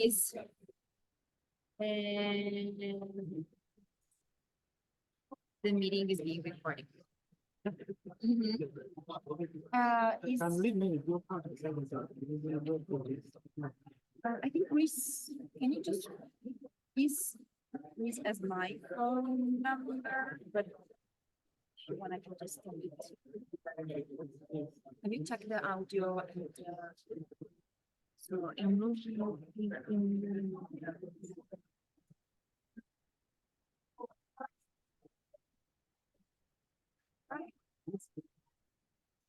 is and the meeting is being recorded. I think Reese, can you just Reese as my phone number, but when I can just tell it. Have you checked the audio and so I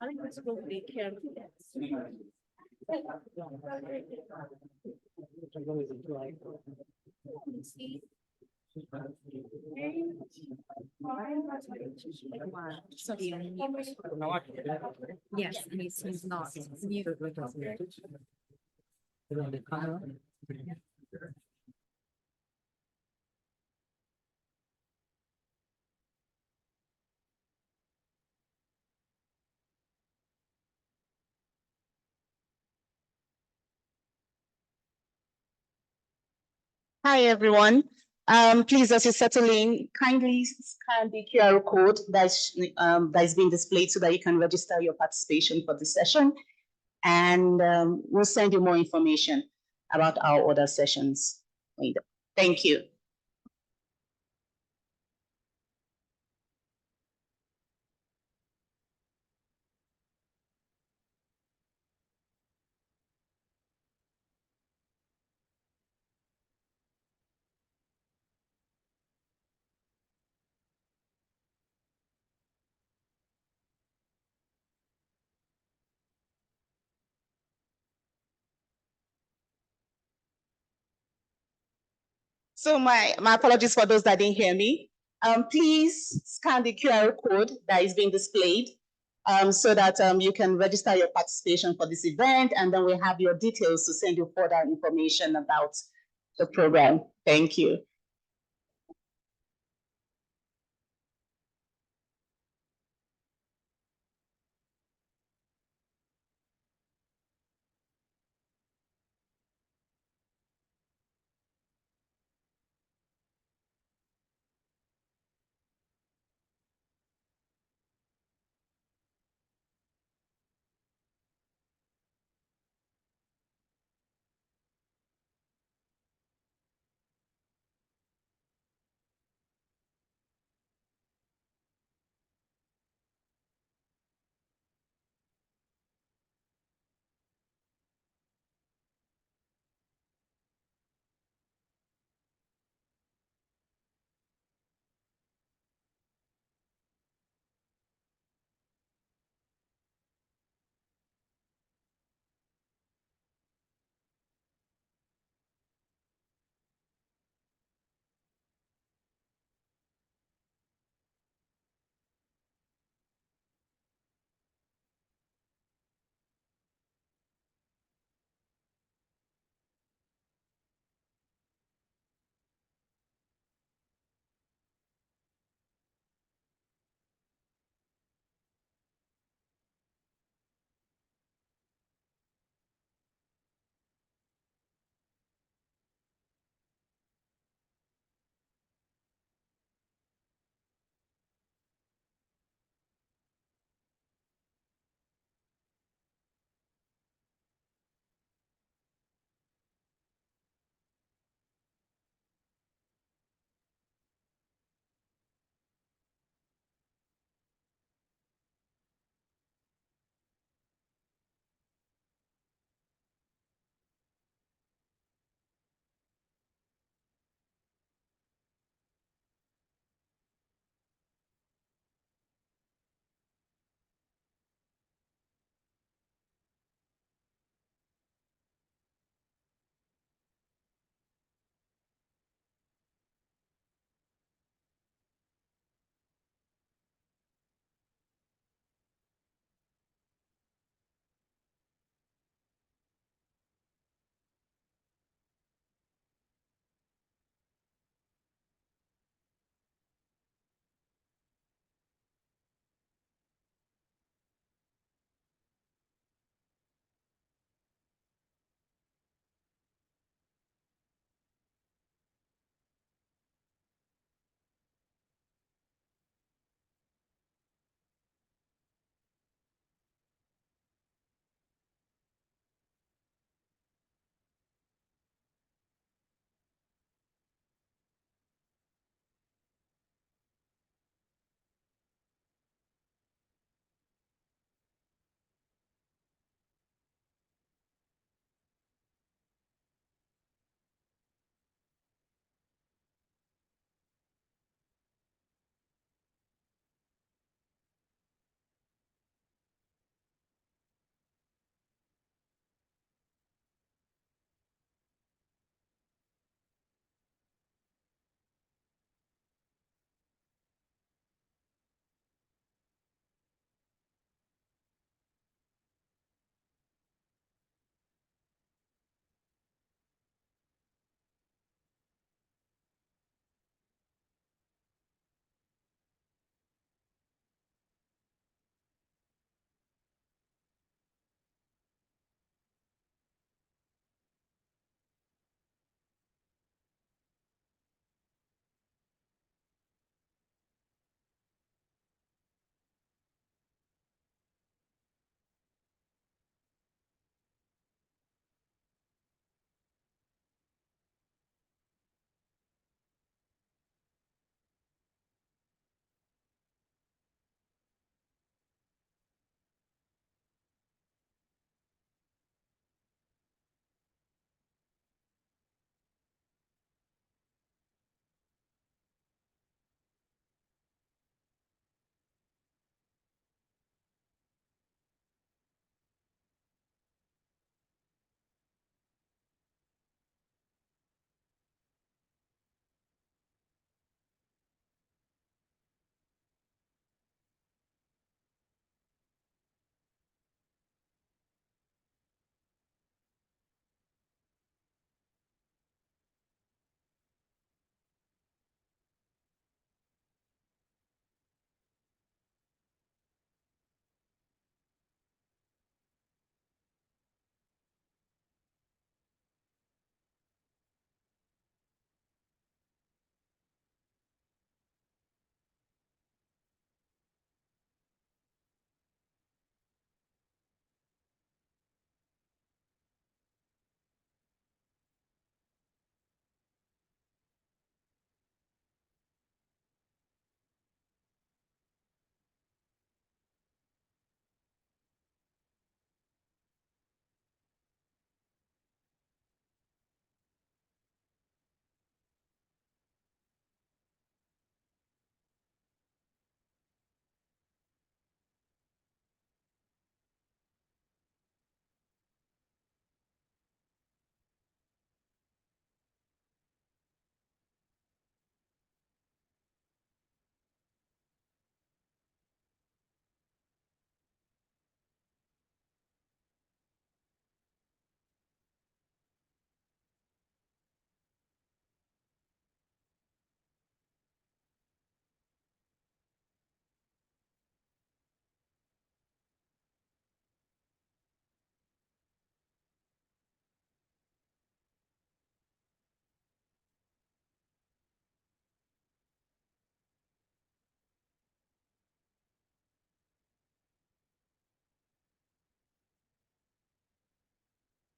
think it's going to be careful. Yes, he's not. It's new. Hi, everyone. Please, as you settle in, kindly scan the QR code that is being displayed so that you can register your participation for the session. And we'll send you more information about our other sessions later. Thank you. So my apologies for those that didn't hear me. Please scan the QR code that is being displayed so that you can register your participation for this event, and then we have your details to send you further information about the program. Thank you.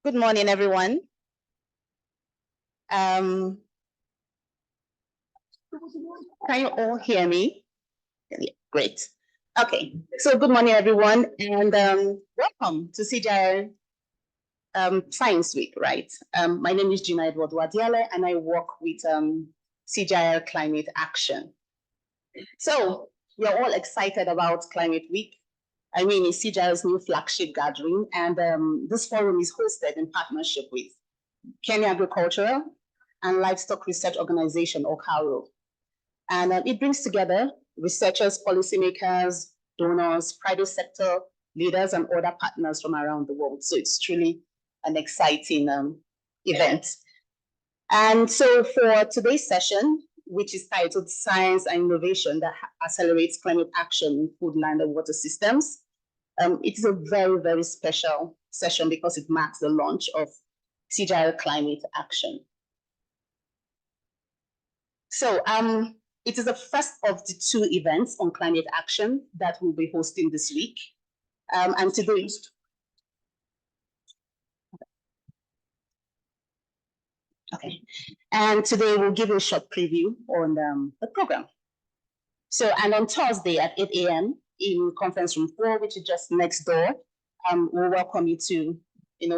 Good morning, everyone. Can you all hear me? Yeah, great. Okay, so good morning, everyone, and welcome to CGIAR Science Week, right? My name is Gina Edward Wadiale, and I work with CGIAR Climate Action. So we're all excited about Climate Week. I mean, it's CGIAR's new flagship gathering, and this forum is hosted in partnership with Kenya Agricultural and Livestock Research Organization, or CARO. And it brings together researchers, policymakers, donors, private sector leaders, and other partners from around the world. So it's truly an exciting event. And so for today's session, which is titled Science and Innovation that Accelerates Climate Action in Food, Land, and Water Systems, it is a very, very special session because it marks the launch of CGIAR Climate Action. So it is the first of the two events on climate action that we'll be hosting this week. And today, okay. And today we'll give a short preview on the program. So, and on Thursday at 8 a.m. in conference room 4, which is just next door, we'll welcome you to,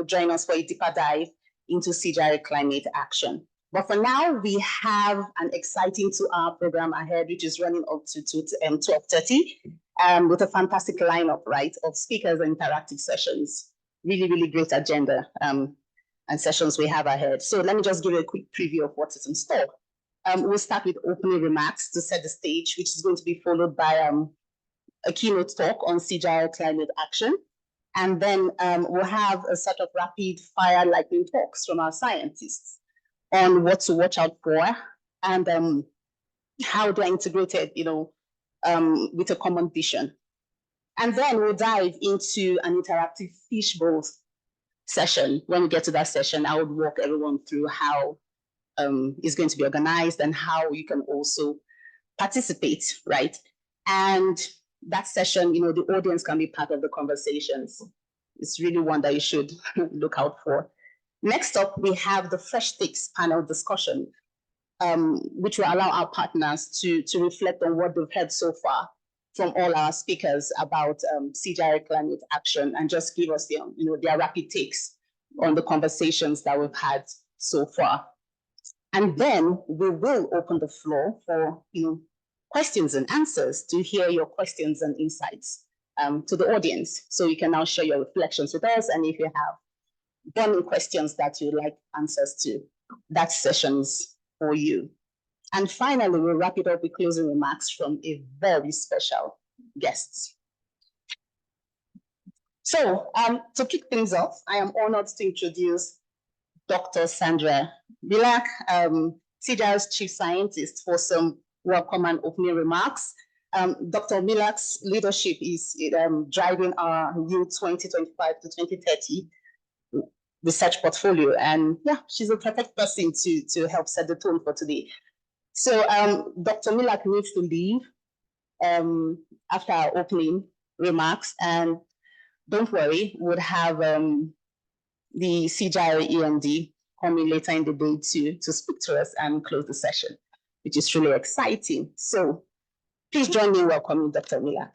join us for a deeper dive into CGIAR Climate Action. But for now, we have an exciting 2-hour program ahead, which is running up to 12:30, with a fantastic lineup, right, of speakers and interactive sessions. Really, really great agenda and sessions we have ahead. So let me just give you a quick preview of what is in store. We'll start with opening remarks to set the stage, which is going to be followed by a keynote talk on CGIAR Climate Action. And then we'll have a sort of rapid fire lightning talks from our scientists on what to watch out for and how they're integrated, with a common vision. And then we'll dive into an interactive fishbowl session. When we get to that session, I would walk everyone through how it's going to be organized and how you can also participate, right? And that session, the audience can be part of the conversations. It's really one that you should look out for. Next up, we have the Fresh Takes panel discussion, which will allow our partners to reflect on what they've heard so far from all our speakers about CGIAR Climate Action and just give us their rapid takes on the conversations that we've had so far. And then we will open the floor for questions and answers to hear your questions and insights to the audience. So you can now share your reflections with us, and if you have burning questions that you'd like answers to, that session's for you. And finally, we'll wrap it up with closing remarks from a very special guest. So to kick things off, I am honored to introduce Dr. Sandra Milak, CGIAR's Chief Scientist, for some welcome and opening remarks. Dr. Milak's leadership is driving our new 2025 to 2030 research portfolio. And yeah, she's a perfect person to help set the tone for today. So Dr. Milak needs to leave after our opening remarks. And don't worry, we'll have the CGIAR END coming later in the day to speak to us and close the session, which is really exciting. So please join me in welcoming Dr. Milak.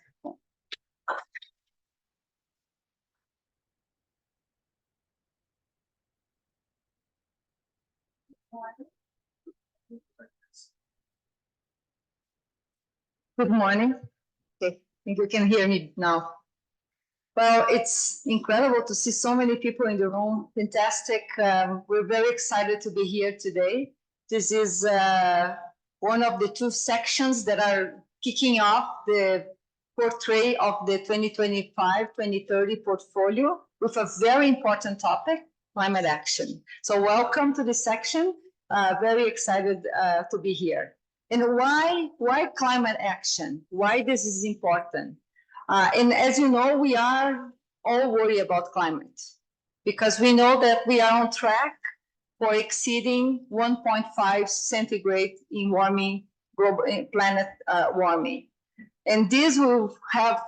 Good morning. Okay, I think you can hear me now. Well, it's incredible to see so many people in the room. Fantastic. We're very excited to be here today. This is one of the two sections that are kicking off the portrait of the 2025-2030 portfolio with a very important topic, climate action. So welcome to this section. Very excited to be here. And why climate action? Why this is important? And as you know, we are all worried about climate because we know that we are on track for exceeding 1.5 centigrade in warming, global planet warming. And this will have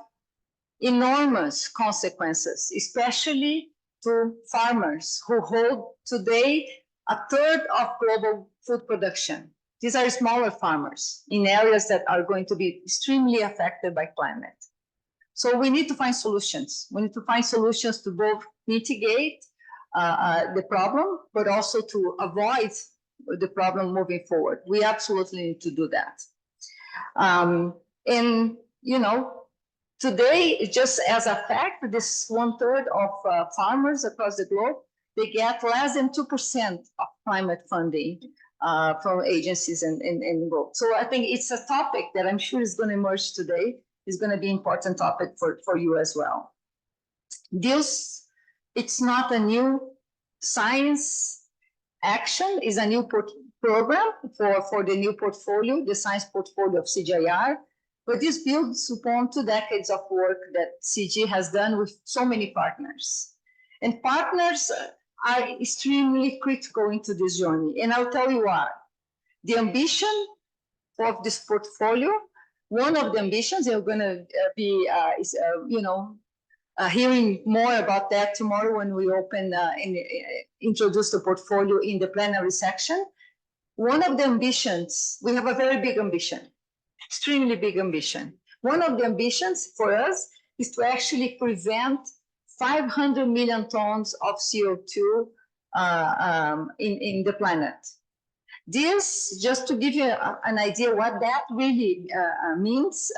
enormous consequences, especially to farmers who hold today a third of global food production. These are smaller farmers in areas that are going to be extremely affected by climate. So we need to find solutions. We need to find solutions to both mitigate the problem, but also to avoid the problem moving forward. We absolutely need to do that. And, you know, today, just as a fact, this 1/3 of farmers across the globe, they get less than 2% of climate funding from agencies and globe. So I think it's a topic that I'm sure is going to emerge today. It's going to be an important topic for you as well. This, it's not a new science action, is a new program for the new portfolio, the science portfolio of CGIAR. But this builds upon 2 decades of work that CG has done with so many partners. And partners are extremely critical into this journey. And I'll tell you why. The ambition of this portfolio, one of the ambitions, you're going to be hearing more about that tomorrow when we open and introduce the portfolio in the plenary section. One of the ambitions, we have a very big ambition, extremely big ambition. One of the ambitions for us is to actually prevent 500 million tons of CO2 in the planet. This, just to give you an idea what that really means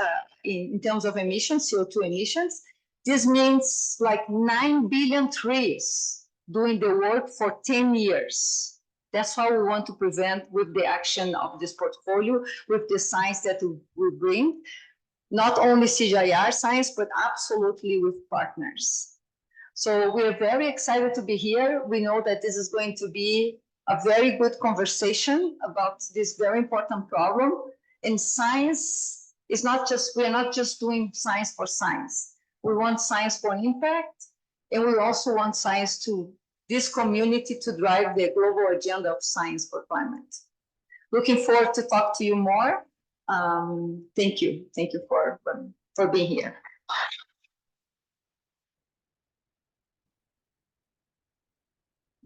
in terms of emissions, CO2 emissions, this means like 9 billion trees doing the work for 10 years. That's how we want to prevent with the action of this portfolio, with the science that we bring, not only CGIAR science, but absolutely with partners. So we're very excited to be here. We know that this is going to be a very good conversation about this very important problem. And science is not just, we're not just doing science for science. We want science for impact, and we also want science to this community to drive the global agenda of science for climate. Looking forward to talk to you more. Thank you. Thank you for being here.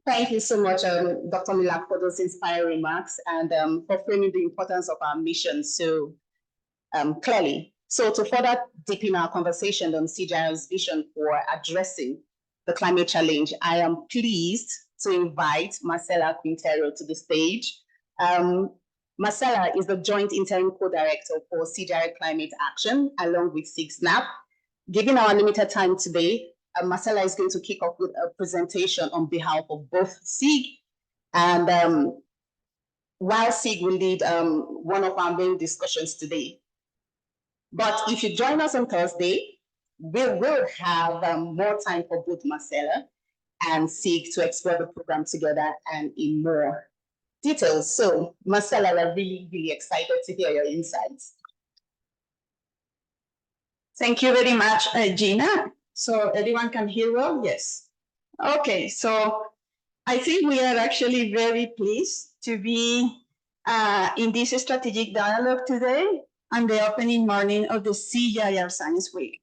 Thank you so much, Dr. Mila, for those inspiring remarks and for framing the importance of our mission so clearly. So to further deepen our conversation on CGIAR's vision for addressing the climate challenge, I am pleased to invite Marcela Quintero to the stage. Marcela is the Joint Interim Co-Director for CGIAR Climate Action, along with SIG-SNAP. Given our limited time today, Marcela is going to kick off with a presentation on behalf of both SIG and while SIG will lead one of our main discussions today. But if you join us on Thursday, we will have more time for both Marcela and SIG to explore the program together and in more details. So Marcela, we're really, really excited to hear your insights. Thank you very much, Gina. So everyone can hear well? Yes. Okay, so I think we are actually very pleased to be in this strategic dialogue today on the opening morning of the CGIAR Science Week.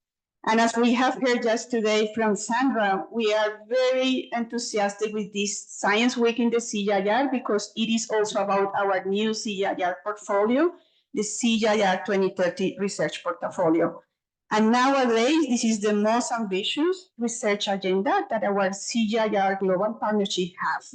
And as we have heard just today from Sandra, we are very enthusiastic with this Science Week in the CGIAR because it is also about our new CGIAR portfolio, the CGIAR 2030 research portfolio. And nowadays, this is the most ambitious research agenda that our CGIAR Global Partnership has.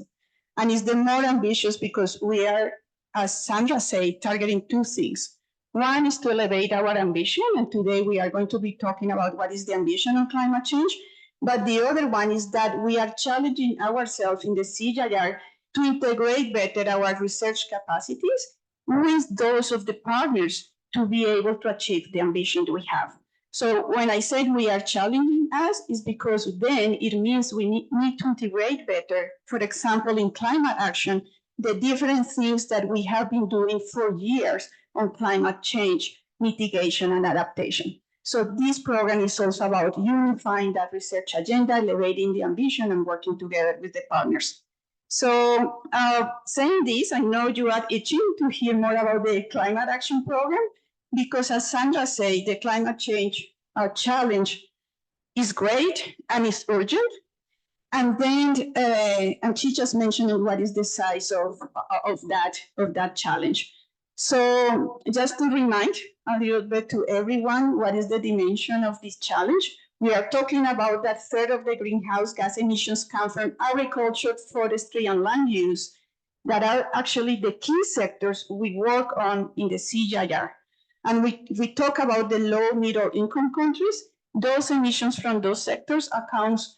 And it's the more ambitious because we are, as Sandra said, targeting 2 things. One is to elevate our ambition, and today we are going to be talking about what is the ambition on climate change. But the other one is that we are challenging ourselves in the CGIAR to integrate better our research capacities with those of the partners to be able to achieve the ambition we have. So when I said we are challenging us, is because then it means we need to integrate better, for example, in climate action, the different things that we have been doing for years on climate change, mitigation, and adaptation. So this program is also about unifying that research agenda, elevating the ambition, and working together with the partners. So saying this, I know you are itching to hear more about the climate action program, because as Sandra said, the climate change challenge is great and is urgent. And then, and she just mentioned what is the size of that challenge. So just to remind a little bit to everyone, what is the dimension of this challenge? We are talking about that third of the greenhouse gas emissions come from agriculture, forestry, and land use that are actually the key sectors we work on in the CGIAR. And we talk about the low, middle income countries. Those emissions from those sectors accounts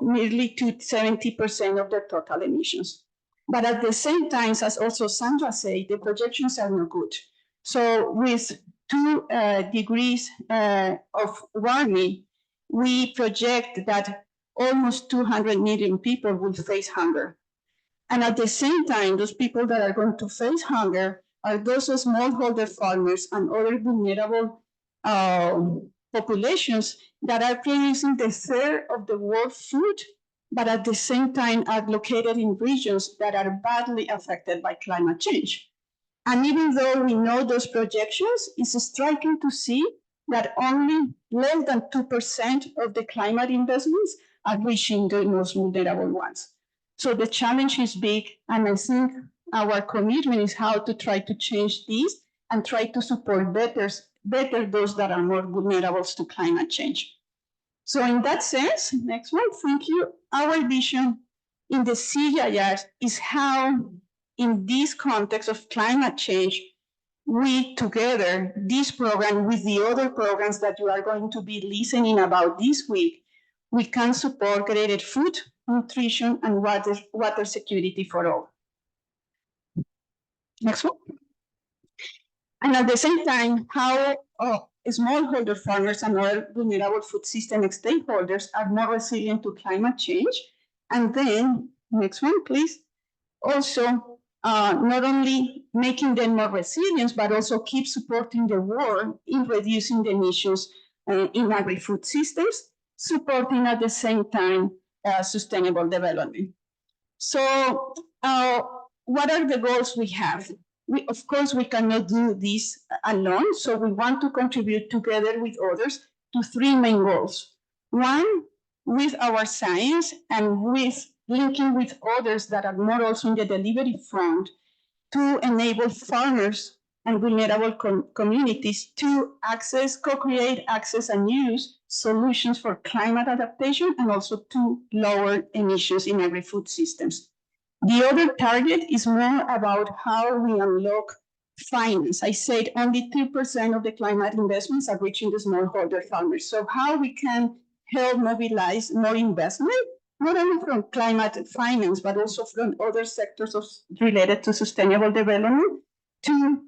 nearly to 70% of their total emissions. But at the same time, as also Sandra said, the projections are not good. So with 2 degrees of warming, we project that almost 200 million people will face hunger. And at the same time, those people that are going to face hunger are those smallholder farmers and other vulnerable populations that are producing the third of the world's food, but at the same time are located in regions that are badly affected by climate change. And even though we know those projections, it's striking to see that only less than 2% of the climate investments are reaching the most vulnerable ones. So the challenge is big, and I think our commitment is how to try to change this and try to support better those that are more vulnerable to climate change. So in that sense, next one, thank you. Our vision in the CGIAR is how, in this context of climate change, we together, this program with the other programs that you are going to be listening about this week, we can support greater food, nutrition, and water security for all. Next one. And at the same time, how smallholder farmers and other vulnerable food system stakeholders are more resilient to climate change. And then, next one, please. Also, not only making them more resilient, but also keep supporting the world in reducing the emissions in agri-food systems, supporting at the same time sustainable development. So what are the goals we have? Of course, we cannot do this alone, so we want to contribute together with others to 3 main goals. One, with our science and with linking with others that are more also in the delivery front to enable farmers and vulnerable communities to access, co-create, access, and use solutions for climate adaptation and also to lower emissions in agri-food systems. The other target is more about how we unlock finance. I said only 2% of the climate investments are reaching the smallholder farmers. So how we can help mobilize more investment, not only from climate finance, but also from other sectors related to sustainable development to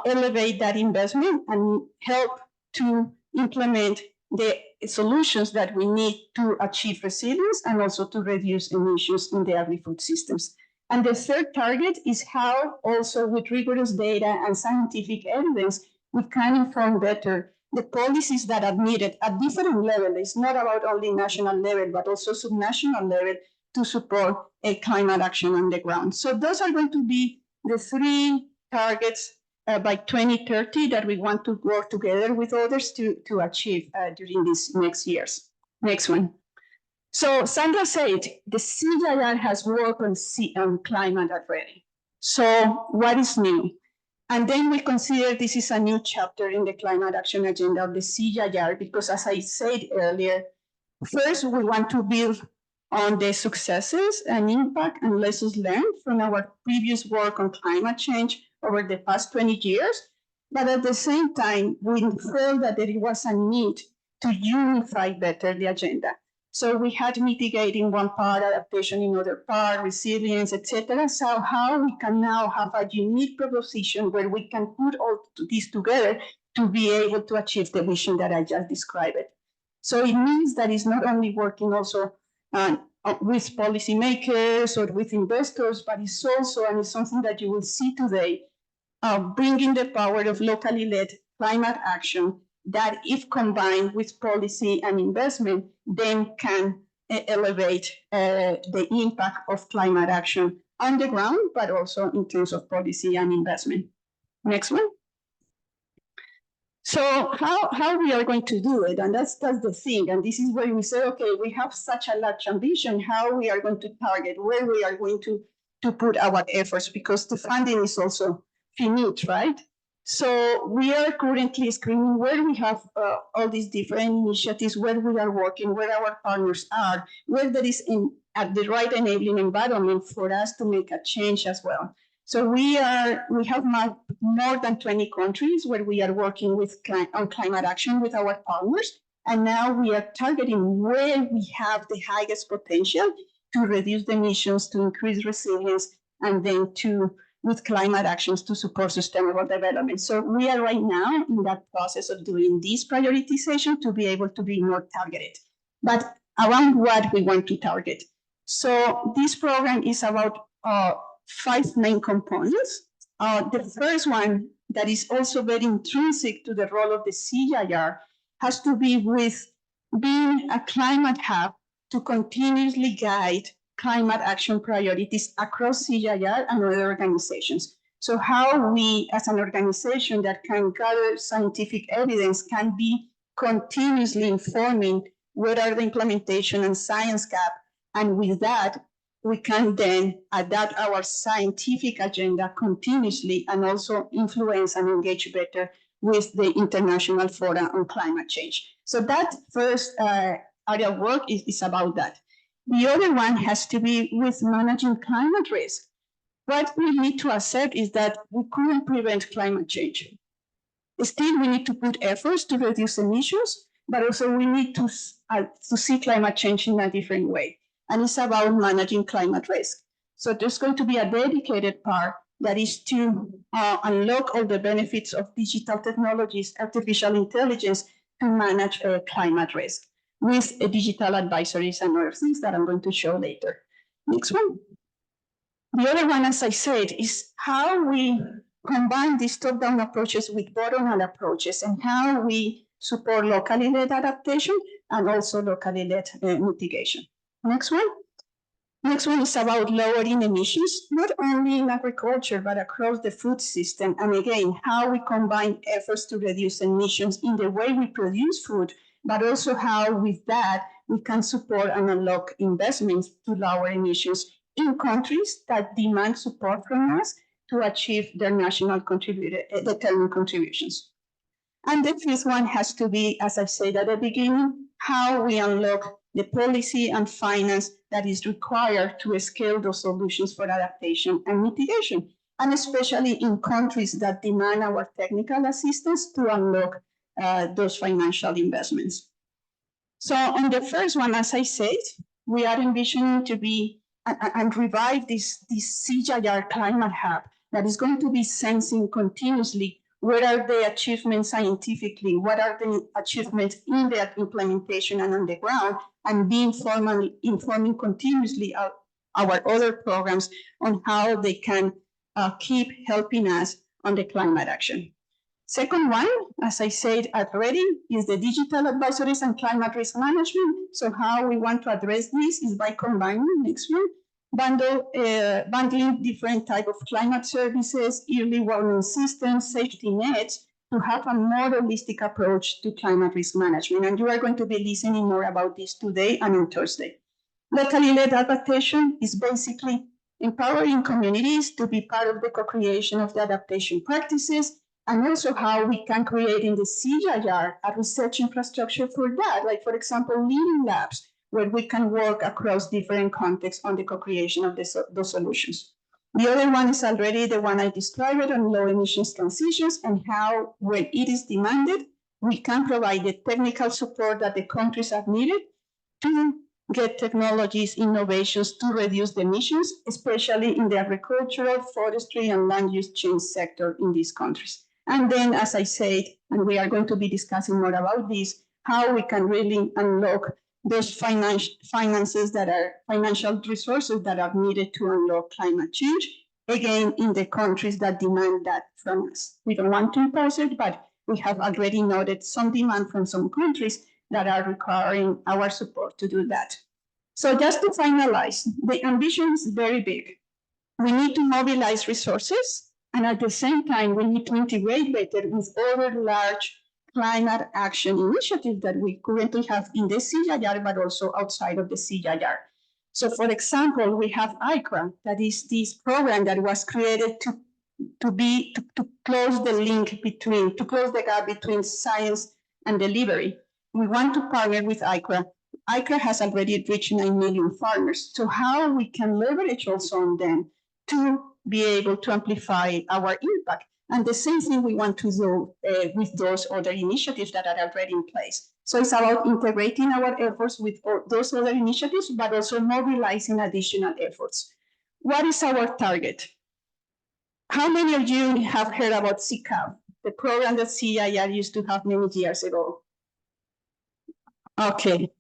elevate that investment and help to implement the solutions that we need to achieve resilience and also to reduce emissions in the agri-food systems. And the third target is how also with rigorous data and scientific evidence, we can inform better the policies that are needed at different levels. It's not about only national level, but also subnational level to support a climate action on the ground. So those are going to be the 3 targets by 2030 that we want to work together with others to achieve during these next years. Next one. So Sandra said the CGIAR has worked on climate already. So what is new? And then we consider this is a new chapter in the climate action agenda of the CGIAR because, as I said earlier, first we want to build on the successes and impact and lessons learned from our previous work on climate change over the past 20 years. But at the same time, we felt that there was a need to unify better the agenda. So we had mitigating one part, adaptation in other part, resilience, etc. So how we can now have a unique proposition where we can put all these together to be able to achieve the vision that I just described. So it means that it's not only working also with policymakers or with investors, but it's also, and it's something that you will see today, bringing the power of locally led climate action that, if combined with policy and investment, then can elevate the impact of climate action on the ground, but also in terms of policy and investment. Next one. So how we are going to do it? And that's the thing. And this is where we say, okay, we have such a large ambition, how we are going to target, where we are going to put our efforts, because the funding is also finite, right? So we are currently screening where we have all these different initiatives, where we are working, where our partners are, where there is at the right enabling environment for us to make a change as well. So we have more than 20 countries where we are working on climate action with our partners. And now we are targeting where we have the highest potential to reduce the emissions, to increase resilience, and then with climate actions to support sustainable development. So we are right now in that process of doing this prioritization to be able to be more targeted, but around what we want to target. So this program is about 5 main components. The first one that is also very intrinsic to the role of the CGIAR has to be with being a climate hub to continuously guide climate action priorities across CGIAR and other organizations. So how we, as an organization that can gather scientific evidence, can be continuously informing what are the implementation and science gap. And with that, we can then adapt our scientific agenda continuously and also influence and engage better with the International Forum on Climate Change. So that first area of work is about that. The other one has to be with managing climate risk. What we need to accept is that we couldn't prevent climate change. Still, we need to put efforts to reduce emissions, but also we need to see climate change in a different way. And it's about managing climate risk. So there's going to be a dedicated part that is to unlock all the benefits of digital technologies, artificial intelligence, to manage climate risk with digital advisories and other things that I'm going to show later. Next one. The other one, as I said, is how we combine these top-down approaches with bottom-up approaches and how we support locally led adaptation and also locally led mitigation. Next one. Next one is about lowering emissions, not only in agriculture, but across the food system. And again, how we combine efforts to reduce emissions in the way we produce food, but also how with that we can support and unlock investments to lower emissions in countries that demand support from us to achieve their national determined contributions. And the fifth one has to be, as I said at the beginning, how we unlock the policy and finance that is required to scale those solutions for adaptation and mitigation, and especially in countries that demand our technical assistance to unlock those financial investments. So on the first one, as I said, we are envisioning to be and revive this CGIAR Climate Hub that is going to be sensing continuously what are the achievements scientifically, what are the achievements in the implementation and on the ground, and be informing continuously our other programs on how they can keep helping us on the climate action. Second one, as I said already, is the digital advisories and climate risk management. So how we want to address this is by combining, next one, bundling different type of climate services, early warning systems, safety nets, to have a more holistic approach to climate risk management. And you are going to be listening more about this today and on Thursday. Locally led adaptation is basically empowering communities to be part of the co-creation of the adaptation practices, and also how we can create in the CGIAR a research infrastructure for that, like for example, leading labs, where we can work across different contexts on the co-creation of those solutions. The other one is already the one I described on low emissions transitions and how, when it is demanded, we can provide the technical support that the countries have needed to get technologies, innovations to reduce the emissions, especially in the agricultural, forestry, and land use change sector in these countries. And then, as I said, and we are going to be discussing more about this, how we can really unlock those finances that are financial resources that are needed to unlock climate change, again, in the countries that demand that from us. We don't want to impose it, but we have already noted some demand from some countries that are requiring our support to do that. So just to finalize, the ambition is very big. We need to mobilize resources, and at the same time, we need to integrate better with other large climate action initiatives that we currently have in the CGIAR, but also outside of the CGIAR. So for example, we have ICRA, that is this program that was created to close the link between, to close the gap between science and delivery. We want to partner with ICRA. ICRA has already reached 9 million farmers. So how we can leverage also on them to be able to amplify our impact. And the same thing we want to do with those other initiatives that are already in place. So it's about integrating our efforts with those other initiatives, but also mobilizing additional efforts. What is our target? How many of you have heard about CCAFS, the program that CGIAR used to have many years ago? Okay,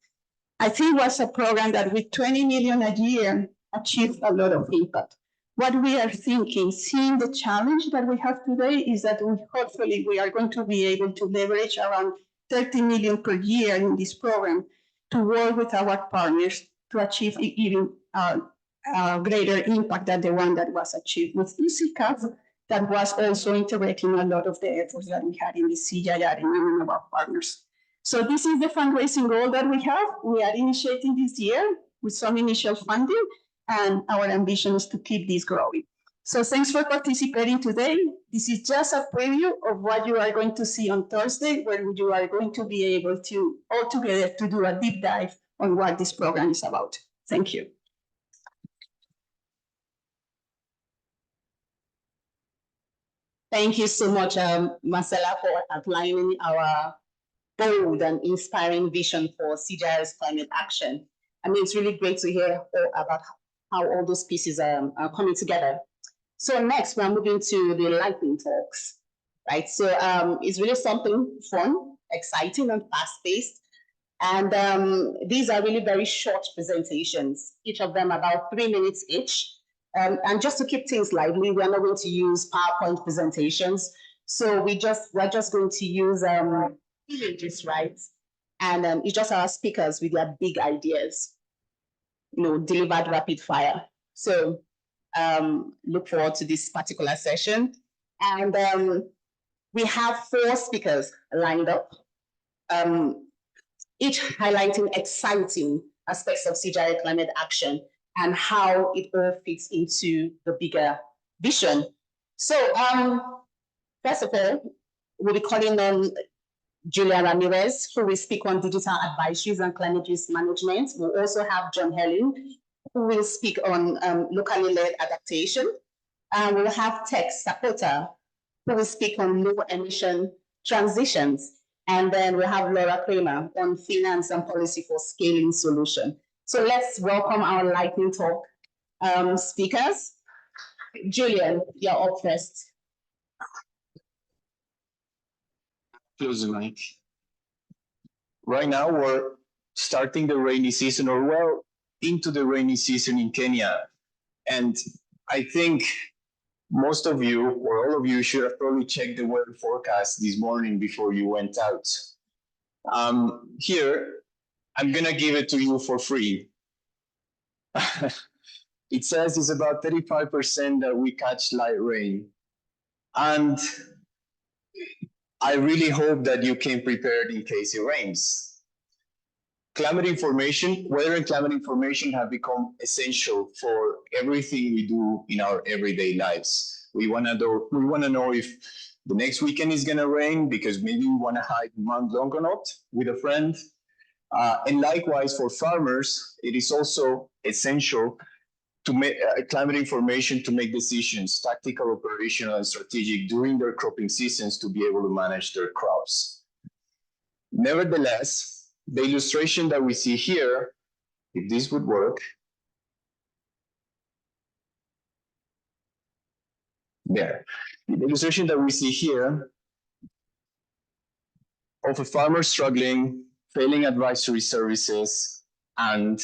I think it was a program that with 20 million a year achieved a lot of impact. What we are thinking, seeing the challenge that we have today, is that hopefully we are going to be able to leverage around 30 million per year in this program to work with our partners to achieve even greater impact than the one that was achieved with CCAFS, that was also integrating a lot of the efforts that we had in the CGIAR and our partners. So this is the fundraising goal that we have. We are initiating this year with some initial funding, and our ambition is to keep this growing. So thanks for participating today. This is just a preview of what you are going to see on Thursday, where you are going to be able to all together to do a deep dive on what this program is about. Thank you. Thank you so much, Marcela, for outlining our bold and inspiring vision for CGIAR's climate action. I mean, it's really great to hear about how all those pieces are coming together. So next, we're moving to the lightning talks, right? So it's really something fun, exciting, and fast-paced. And these are really very short presentations, each of them about 3 minutes each. And just to keep things lively, we're not going to use PowerPoint presentations. So we're just going to use images, right? And it's just our speakers with their big ideas, delivered rapid fire. So look forward to this particular session. And we have 4 speakers lined up, each highlighting exciting aspects of CGIAR climate action and how it all fits into the bigger vision. So first of all, we'll be calling on Julia Ramirez, who will speak on digital advisories and climate risk management. We'll also have John Helen, who will speak on locally led adaptation. And we'll have Tex Sapota, who will speak on low emission transitions. And then we'll have Laura Kramer on finance and policy for scaling solution. So let's welcome our lightning talk speakers. Julian, you're up first. Close the mic. Right now, we're starting the rainy season, or well into the rainy season in Kenya. And I think most of you, or all of you, should have probably checked the weather forecast this morning before you went out. Here, I'm gonna give it to you for free. It says it's about 35% that we catch light rain. And I really hope that you came prepared in case it rains. Climate information, weather and climate information have become essential for everything we do in our everyday lives. We wanna know if the next weekend is gonna rain, because maybe we wanna hike Mount Longonot with a friend. And likewise for farmers, it is also essential to make climate information to make decisions, tactical, operational, and strategic during their cropping seasons to be able to manage their crops. Nevertheless, the illustration that we see here, if this would work, there. The illustration that we see here of a farmer struggling, failing advisory services, and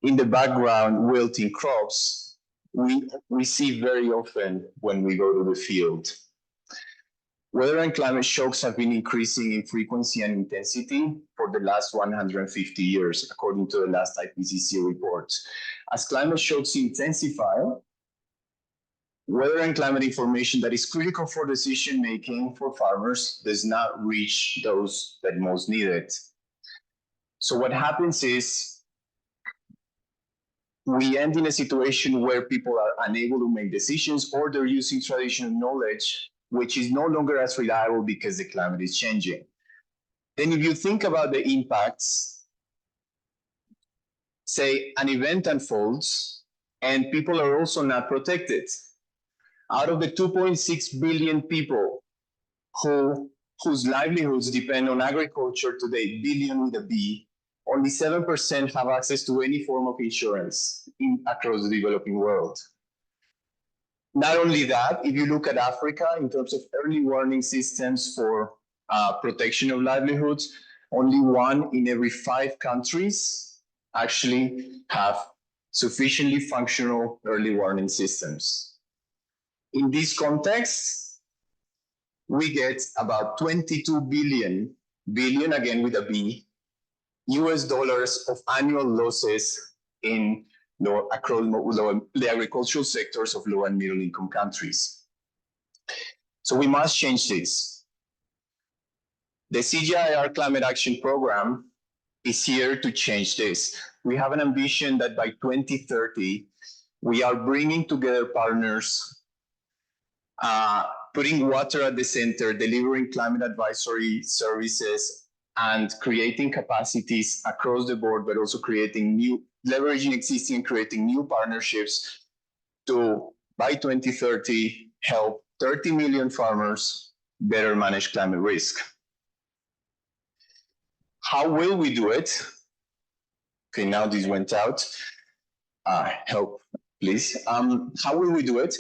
in the background, wilting crops, we see very often when we go to the field. Weather and climate shocks have been increasing in frequency and intensity for the last 150 years, according to the last IPCC report. As climate shocks intensify, weather and climate information that is critical for decision making for farmers does not reach those that most need it. So what happens is we end in a situation where people are unable to make decisions, or they're using traditional knowledge, which is no longer as reliable because the climate is changing. Then if you think about the impacts, say an event unfolds and people are also not protected. Out of the 2.6 billion people whose livelihoods depend on agriculture today, billion with a B, only 7% have access to any form of insurance across the developing world. Not only that, if you look at Africa in terms of early warning systems for protection of livelihoods, only 1 in every 5 countries actually have sufficiently functional early warning systems. In this context, we get about 22 billion again with a B, US dollars of annual losses in across the agricultural sectors of low and middle income countries. So we must change this. The CGIAR Climate Action Program is here to change this. We have an ambition that by 2030, we are bringing together partners, putting water at the center, delivering climate advisory services, and creating capacities across the board, but also creating new, leveraging existing and creating new partnerships to, by 2030, help 30 million farmers better manage climate risk. How will we do it? Okay, now this went out. Help, please. How will we do it?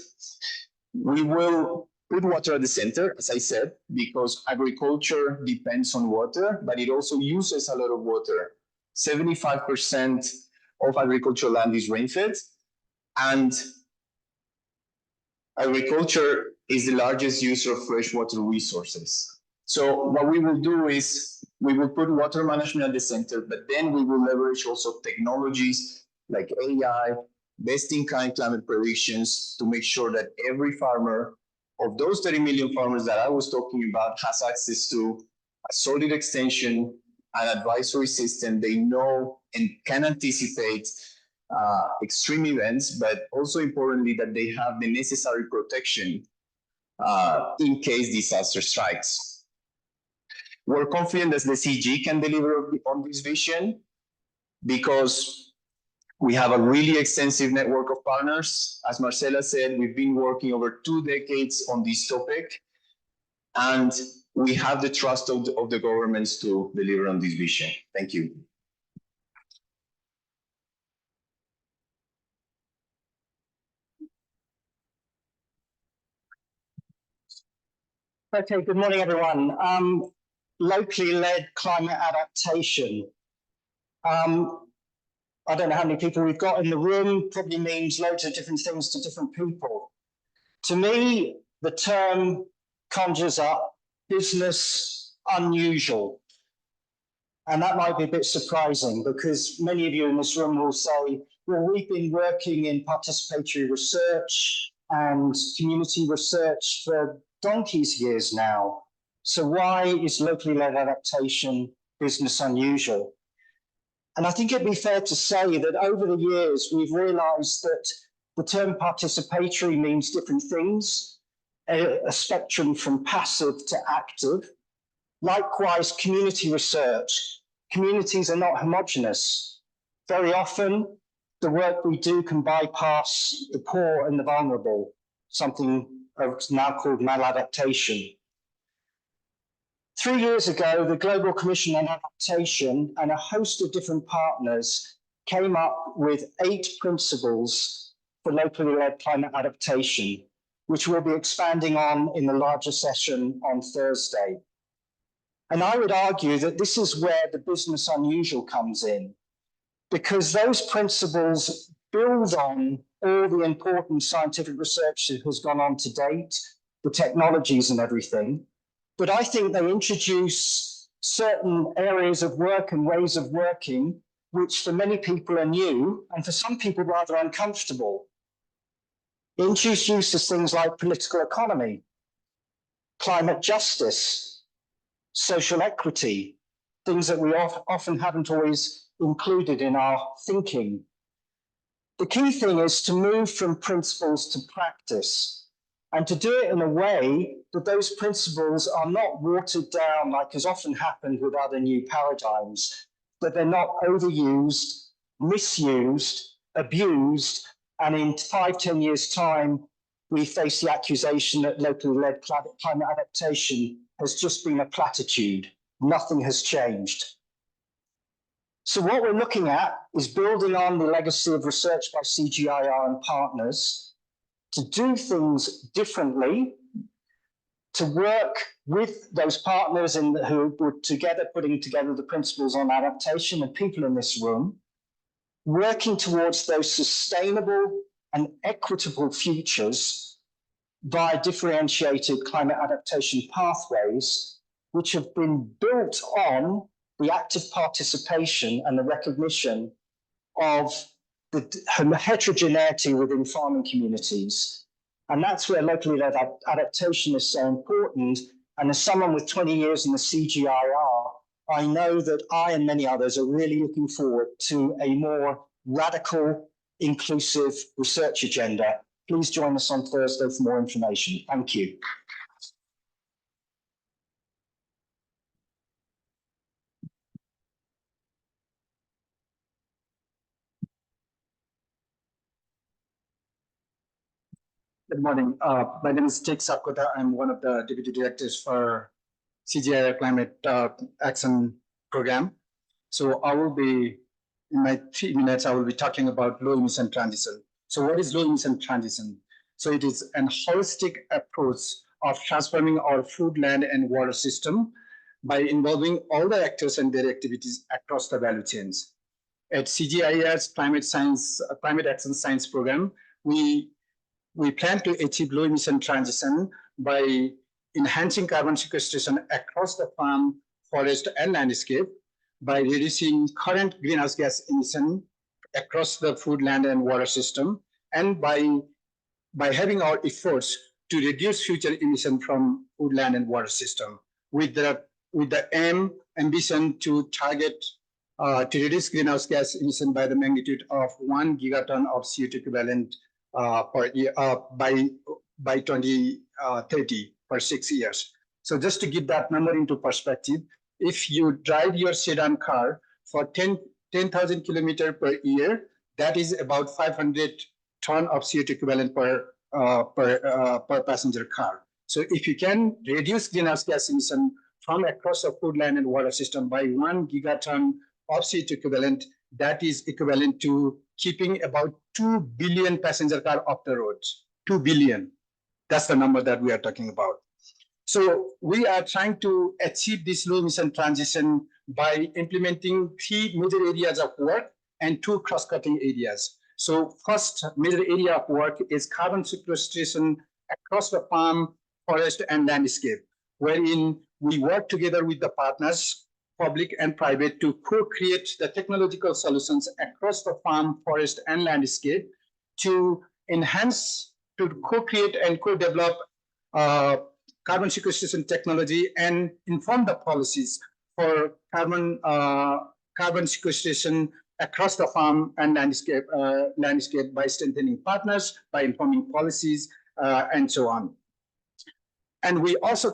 We will put water at the center, as I said, because agriculture depends on water, but it also uses a lot of water. 75% of agricultural land is rainfed, and agriculture is the largest user of freshwater resources. So what we will do is we will put water management at the center, but then we will leverage also technologies like AI, best-in-kind climate predictions to make sure that every farmer of those 30 million farmers that I was talking about has access to a solid extension, an advisory system. They know and can anticipate extreme events, but also importantly that they have the necessary protection in case disaster strikes. We're confident that the CG can deliver on this vision because we have a really extensive network of partners. As Marcela said, we've been working over 2 decades on this topic, and we have the trust of the governments to deliver on this vision. Thank you. Okay, good morning, everyone. Locally led climate adaptation. I don't know how many people we've got in the room, probably means loads of different things to different people. To me, the term conjures up business unusual. And that might be a bit surprising because many of you in this room will say, well, we've been working in participatory research and community research for donkey's years now. So why is locally led adaptation business unusual? And I think it'd be fair to say that over the years, we've realized that the term participatory means different things, a spectrum from passive to active. Likewise, community research. Communities are not homogeneous. Very often, the work we do can bypass the poor and the vulnerable, something now called maladaptation. 3 years ago, the Global Commission on Adaptation and a host of different partners came up with 8 principles for locally led climate adaptation, which we'll be expanding on in the larger session on Thursday. And I would argue that this is where the business unusual comes in, because those principles build on all the important scientific research that has gone on to date, the technologies and everything. But I think they introduce certain areas of work and ways of working, which for many people are new, and for some people rather uncomfortable. Introduce use of things like political economy, climate justice, social equity, things that we often haven't always included in our thinking. The key thing is to move from principles to practice, and to do it in a way that those principles are not watered down like has often happened with other new paradigms, that they're not overused, misused, abused, and in 5-10 years' time, we face the accusation that locally led climate adaptation has just been a platitude. Nothing has changed. So what we're looking at is building on the legacy of research by CGIAR and partners to do things differently, to work with those partners who were together putting together the principles on adaptation and people in this room, working towards those sustainable and equitable futures via differentiated climate adaptation pathways, which have been built on the active participation and the recognition of the heterogeneity within farming communities. And that's where locally led adaptation is so important. And as someone with 20 years in the CGIAR, I know that I and many others are really looking forward to a more radical, inclusive research agenda. Please join us on Thursday for more information. Thank you. Good morning. My name is Jake Sapkota. I'm one of the deputy directors for CGIAR Climate Action Program. So I will be, in my 3 minutes, I will be talking about low emission transition. So what is low emission transition? So it is an holistic approach of transforming our food, land, and water system by involving all the actors and their activities across the value chains. At CGIAR's Climate Action Science Program, we plan to achieve low emission transition by enhancing carbon sequestration across the farm, forest, and landscape, by reducing current greenhouse gas emission across the food, land, and water system, and by having our efforts to reduce future emission from food, land, and water system, with the ambition to target to reduce greenhouse gas emission by the magnitude of 1 gigaton of CO2 equivalent per year by 2030 for 6 years. So just to give that number into perspective, if you drive your sedan car for 10,000 kilometers per year, that is about 500 ton of CO2 equivalent per passenger car. So if you can reduce greenhouse gas emission from across the food, land, and water system by 1 gigaton of CO2 equivalent, that is equivalent to keeping about 2 billion passenger cars off the roads. 2 billion. That's the number that we are talking about. So we are trying to achieve this low emission transition by implementing 3 major areas of work and 2 cross-cutting areas. So first major area of work is carbon sequestration across the farm, forest, and landscape, wherein we work together with the partners, public and private, to co-create the technological solutions across the farm, forest, and landscape to enhance, to co-create and co-develop carbon sequestration technology and inform the policies for carbon sequestration across the farm and landscape by strengthening partners, by informing policies, and so on. And we also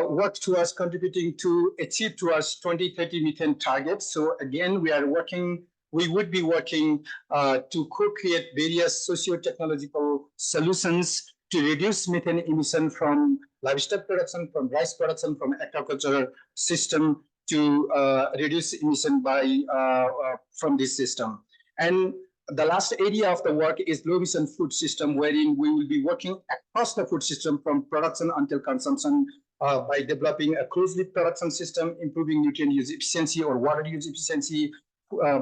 work towards contributing to achieve towards 2030 methane targets. So again, we would be working to co-create various socio-technological solutions to reduce methane emission from livestock production, from rice production, from agricultural system, to reduce emission from this system. And the last area of the work is low emission food system, wherein we will be working across the food system from production until consumption by developing a closed loop production system, improving nutrient use efficiency or water use efficiency,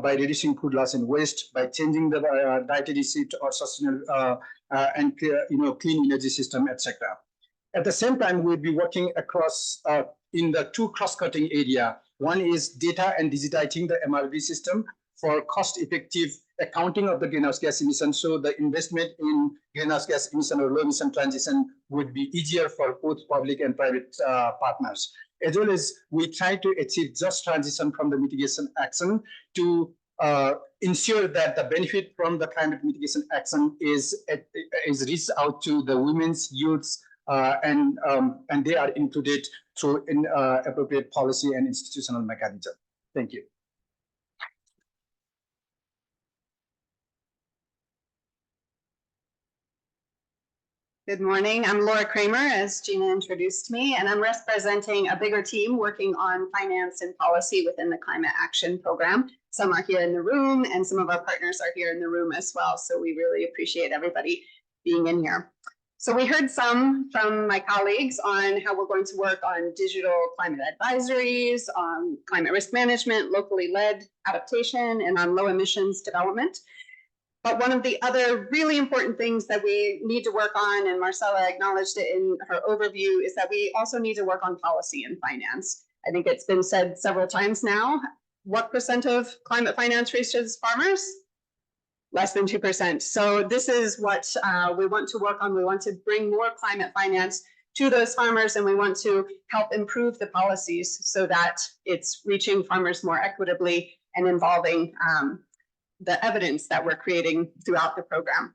by reducing food loss and waste, by changing the dietary shift or sustainable and clean energy system, etc. At the same time, we'll be working across in the 2 cross-cutting area. One is data and digitizing the MRV system for cost-effective accounting of the greenhouse gas emissions. So the investment in greenhouse gas emission or low emission transition would be easier for both public and private partners. As well as we try to achieve just transition from the mitigation action to ensure that the benefit from the climate mitigation action is reached out to the women's, youths, and they are included through appropriate policy and institutional mechanism. Thank you. Good morning. I'm Laura Kramer, as Gina introduced me, and I'm representing a bigger team working on finance and policy within the Climate Action Program. Some are here in the room, and some of our partners are here in the room as well. So we really appreciate everybody being in here. So we heard some from my colleagues on how we're going to work on digital climate advisories, on climate risk management, locally led adaptation, and on low emissions development. But one of the other really important things that we need to work on, and Marcella acknowledged it in her overview, is that we also need to work on policy and finance. I think it's been said several times now. What % of climate finance reaches farmers? Less than 2%. So this is what we want to work on. We want to bring more climate finance to those farmers, and we want to help improve the policies so that it's reaching farmers more equitably and involving the evidence that we're creating throughout the program.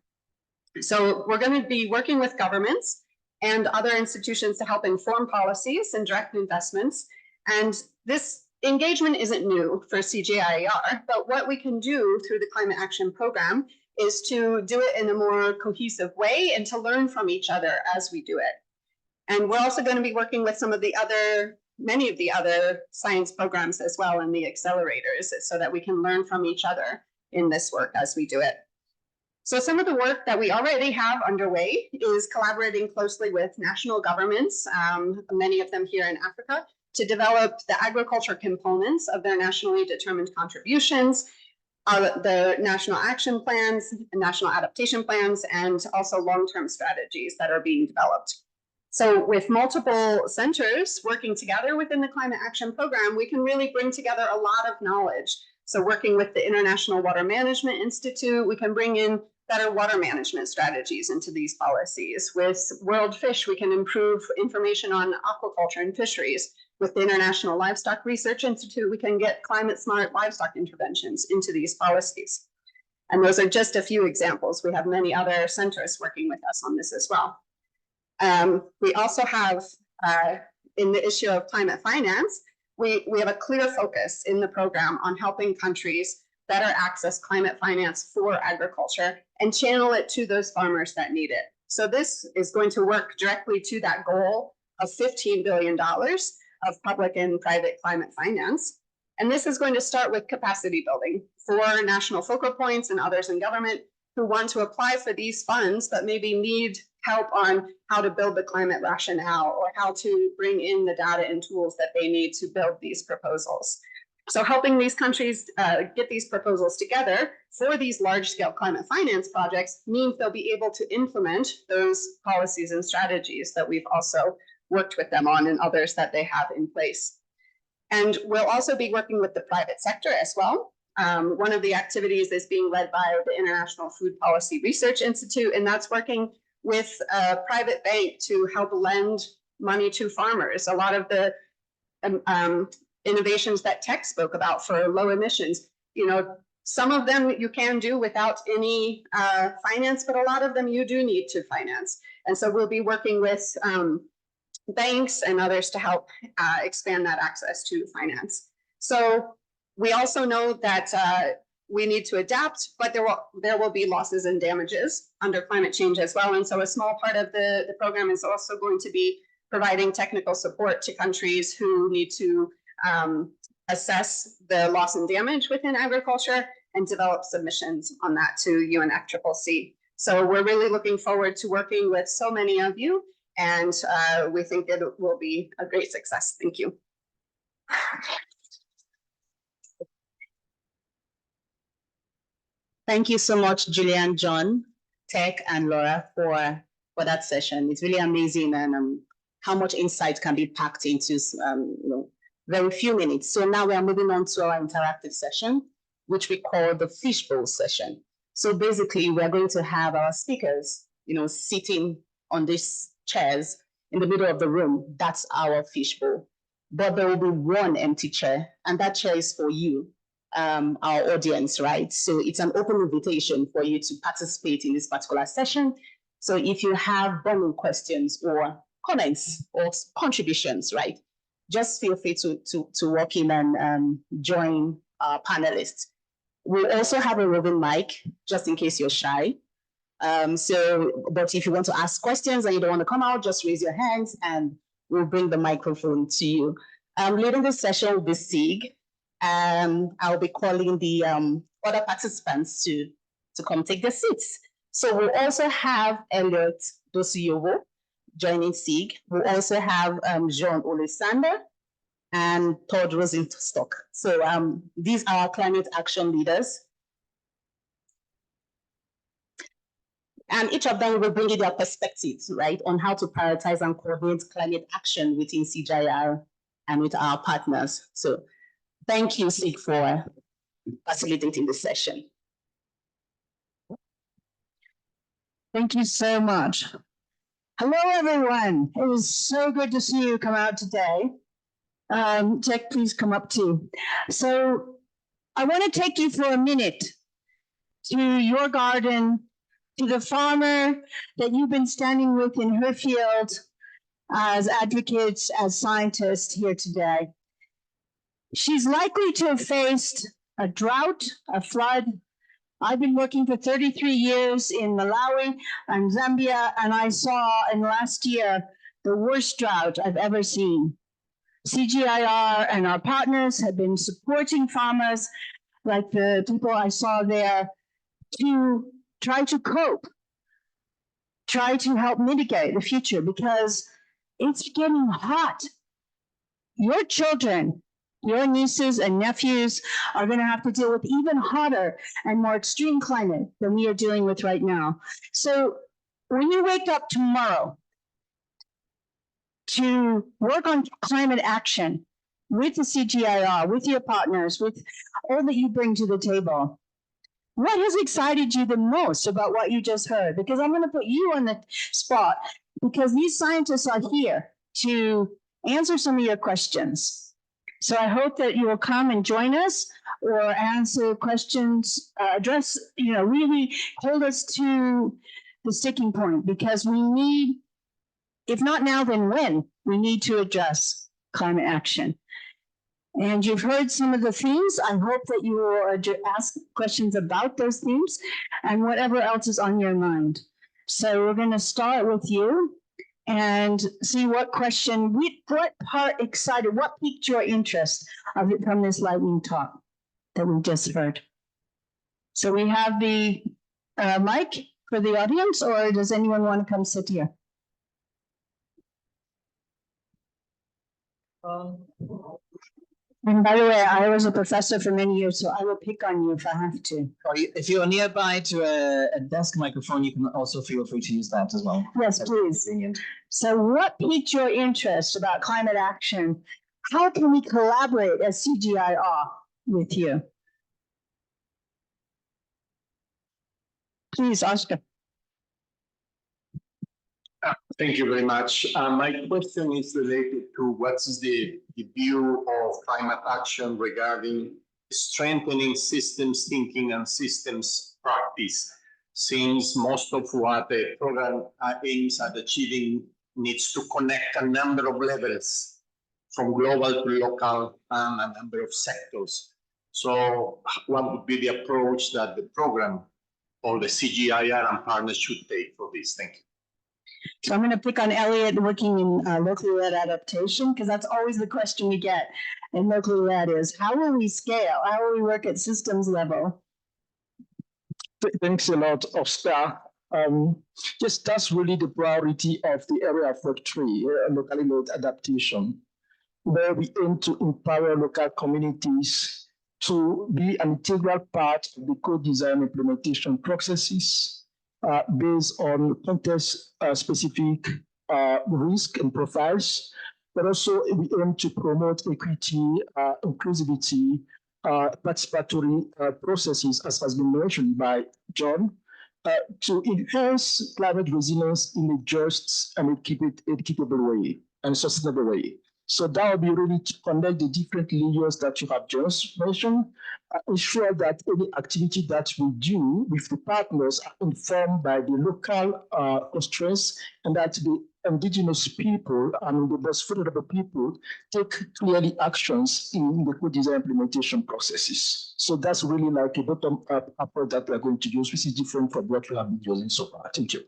So we're going to be working with governments and other institutions to help inform policies and direct investments. And this engagement isn't new for CGIAR, but what we can do through the Climate Action Program is to do it in a more cohesive way and to learn from each other as we do it. And we're also going to be working with many of the other science programs as well in the accelerators so that we can learn from each other in this work as we do it. So some of the work that we already have underway is collaborating closely with national governments, many of them here in Africa, to develop the agriculture components of their nationally determined contributions, the national action plans, national adaptation plans, and also long-term strategies that are being developed. So with multiple centers working together within the Climate Action Program, we can really bring together a lot of knowledge. So working with the International Water Management Institute, we can bring in better water management strategies into these policies. With World Fish, we can improve information on aquaculture and fisheries. With the International Livestock Research Institute, we can get climate smart livestock interventions into these policies. And those are just a few examples. We have many other centers working with us on this as well. We also have, in the issue of climate finance, we have a clear focus in the program on helping countries better access climate finance for agriculture and channel it to those farmers that need it. So this is going to work directly to that goal of $15 billion of public and private climate finance. And this is going to start with capacity building for national focal points and others in government who want to apply for these funds, but maybe need help on how to build the climate rationale or how to bring in the data and tools that they need to build these proposals. So helping these countries get these proposals together for these large-scale climate finance projects means they'll be able to implement those policies and strategies that we've also worked with them on and others that they have in place. And we'll also be working with the private sector as well. One of the activities is being led by the International Food Policy Research Institute, and that's working with a private bank to help lend money to farmers. A lot of the innovations that Tech spoke about for low emissions, some of them you can do without any finance, but a lot of them you do need to finance. And so we'll be working with banks and others to help expand that access to finance. So we also know that we need to adapt, but there will be losses and damages under climate change as well. And so a small part of the program is also going to be providing technical support to countries who need to assess the loss and damage within agriculture and develop submissions on that to UNFCCC. So we're really looking forward to working with so many of you, and we think it will be a great success. Thank you. Thank you so much, Julian, John, Tech, and Laura for that session. It's really amazing and how much insight can be packed into very few minutes. So now we are moving on to our interactive session. which we call the fishbowl session. So basically, we're going to have our speakers, sitting on these chairs in the middle of the room. That's our fishbowl. But there will be one empty chair, and that chair is for you, our audience, right? So it's an open invitation for you to participate in this particular session. So if you have burning questions or comments or contributions, right, just feel free to walk in and join our panelists. We'll also have a roving mic, just in case you're shy. But if you want to ask questions and you don't want to come out, just raise your hands and we'll bring the microphone to you. Leading this session will be Sig. I'll be calling the other participants to come take their seats. So we'll also have Elliot Dosiyowo joining Sig. We'll also have Jean Olesander and Todd Rosenstock. So these are our climate action leaders. And each of them will bring you their perspectives, right, on how to prioritize and coordinate climate action within CGIAR and with our partners. So thank you, Sig, for facilitating this session. Thank you so much. Hello, everyone. It is so good to see you come out today. Jack, please come up too. So I want to take you for a minute to your garden, to the farmer that you've been standing with in her field as advocates, as scientists here today. She's likely to have faced a drought, a flood. I've been working for 33 years in Malawi and Zambia, and I saw in last year the worst drought I've ever seen. CGIAR and our partners have been supporting farmers like the people I saw there to try to cope, try to help mitigate the future because it's getting hot. Your children, your nieces and nephews are going to have to deal with even hotter and more extreme climate than we are dealing with right now. So when you wake up tomorrow to work on climate action with the CGIAR, with your partners, with all that you bring to the table, what has excited you the most about what you just heard? Because I'm going to put you on the spot because these scientists are here to answer some of your questions. So I hope that you will come and join us or answer questions, address, really hold us to the sticking point because we need, if not now, then when, we need to address climate action. And you've heard some of the themes. I hope that you will ask questions about those themes and whatever else is on your mind. So we're going to start with you and see what question, what part excited, what piqued your interest from this lightning talk that we just heard. So we have the mic for the audience, or does anyone want to come sit here? And by the way, I was a professor for many years, so I will pick on you if I have to. If you're nearby to a desk microphone, you can also feel free to use that as well. Yes, please. So what piqued your interest about climate action? How can we collaborate as CGIAR with you? Please, Oscar. Thank you very much. My question is related to what is the view of climate action regarding strengthening systems thinking and systems practice, since most of what the program aims at achieving needs to connect a number of levels from global to local and a number of sectors. So what would be the approach that the program or the CGIAR and partners should take for this? Thank you. So I'm going to pick on Elliot working in locally led adaptation, because that's always the question we get in locally led is, how will we scale? How will we work at systems level? Thanks a lot, Oscar. Yes, that's really the priority of the area of work 3, locally led adaptation, where we aim to empower local communities to be an integral part of the co-design implementation processes based on context-specific risk and profiles, but also we aim to promote equity, inclusivity, participatory processes, as has been mentioned by John, to enhance climate resilience in a just and equitable way and sustainable way. So that will be really to connect the different layers that you have just mentioned, ensure that any activity that we do with the partners are informed by the local constraints, and that the indigenous people and the most vulnerable people take clearly actions in the co-design implementation processes. So that's really like a bottom-up approach that we're going to use, which is different from what we have been using so far. Thank you.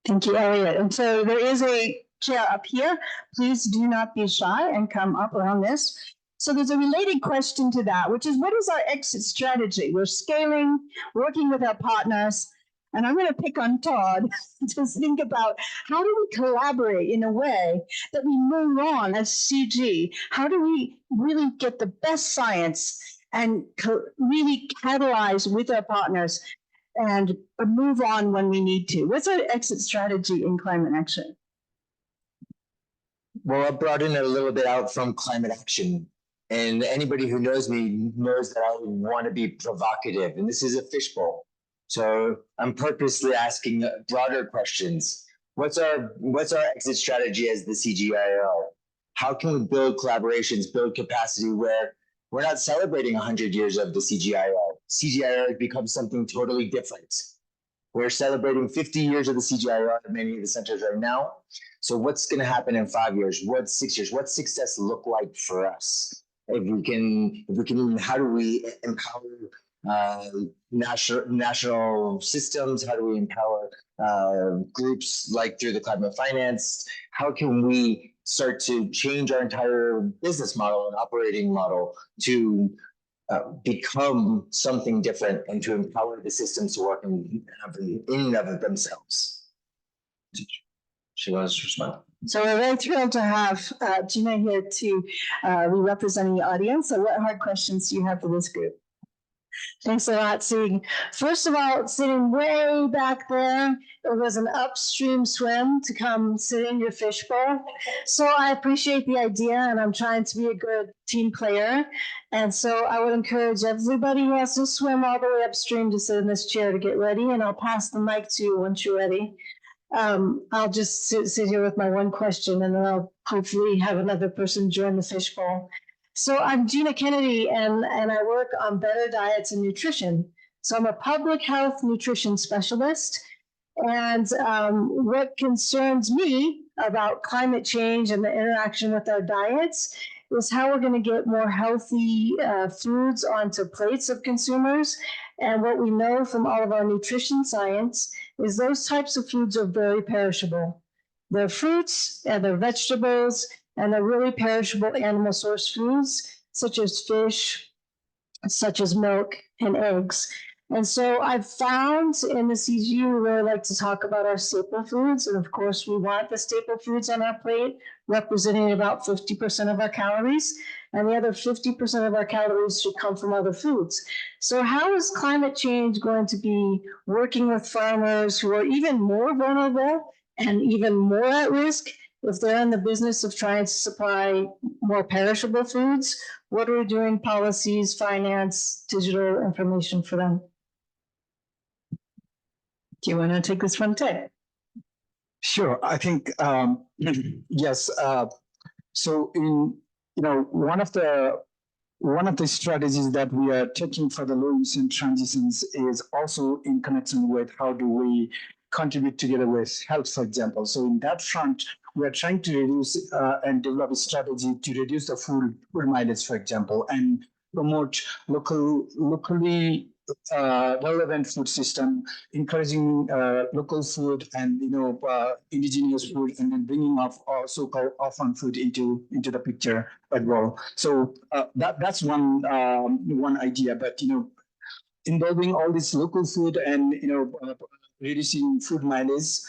Thank you, Elliot. And so there is a chair up here. Please do not be shy and come up around this. So there's a related question to that, which is, what is our exit strategy? We're scaling, working with our partners, and I'm going to pick on Todd to think about how do we collaborate in a way that we move on as CG? How do we really get the best science and really catalyze with our partners and move on when we need to? What's our exit strategy in climate action? Well, I brought in a little bit out from climate action, and anybody who knows me knows that I want to be provocative, and this is a fishbowl. So I'm purposely asking broader questions. What's our exit strategy as the CGIAR? How can we build collaborations, build capacity where we're not celebrating 100 years of the CGIAR? CGIAR has become something totally different. We're celebrating 50 years of the CGIAR at many of the centers right now. So what's going to happen in 5 years? What's 6 years? What's success look like for us? If we can, how do we empower national systems? How do we empower groups like through the climate finance? How can we start to change our entire business model and operating model to become something different and to empower the systems to work in and of themselves? She wants to respond. So we're very thrilled to have Gina here to be representing the audience. So what hard questions do you have for this group? Thanks a lot, Sig. First of all, sitting way back there, it was an upstream swim to come sit in your fishbowl. So I appreciate the idea, and I'm trying to be a good team player. And so I would encourage everybody who has to swim all the way upstream to sit in this chair to get ready, and I'll pass the mic to you once you're ready. I'll just sit here with my one question, and then I'll hopefully have another person join the fishbowl. So I'm Gina Kennedy, and I work on better diets and nutrition. So I'm a public health nutrition specialist. And what concerns me about climate change and the interaction with our diets is how we're going to get more healthy foods onto plates of consumers. And what we know from all of our nutrition science is those types of foods are very perishable. They're fruits and they're vegetables, and they're really perishable animal source foods, such as fish, such as milk and eggs. And so I've found in the CG, we really like to talk about our staple foods. And of course, we want the staple foods on our plate, representing about 50% of our calories. And the other 50% of our calories should come from other foods. So how is climate change going to be working with farmers who are even more vulnerable and even more at risk if they're in the business of trying to supply more perishable foods? What are we doing, policies, finance, digital information for them? Do you want to take this one, Ted? Sure. I think yes. So one of the strategies that we are taking for the low-emission transitions is also in connection with how do we contribute together with health, for example. So in that front, we are trying to reduce and develop a strategy to reduce the food mileage, for example, and promote locally relevant food system, encouraging local food and indigenous food, and then bringing of so-called orphan food into the picture as well. So that's one idea, but involving all this local food and reducing food mileage,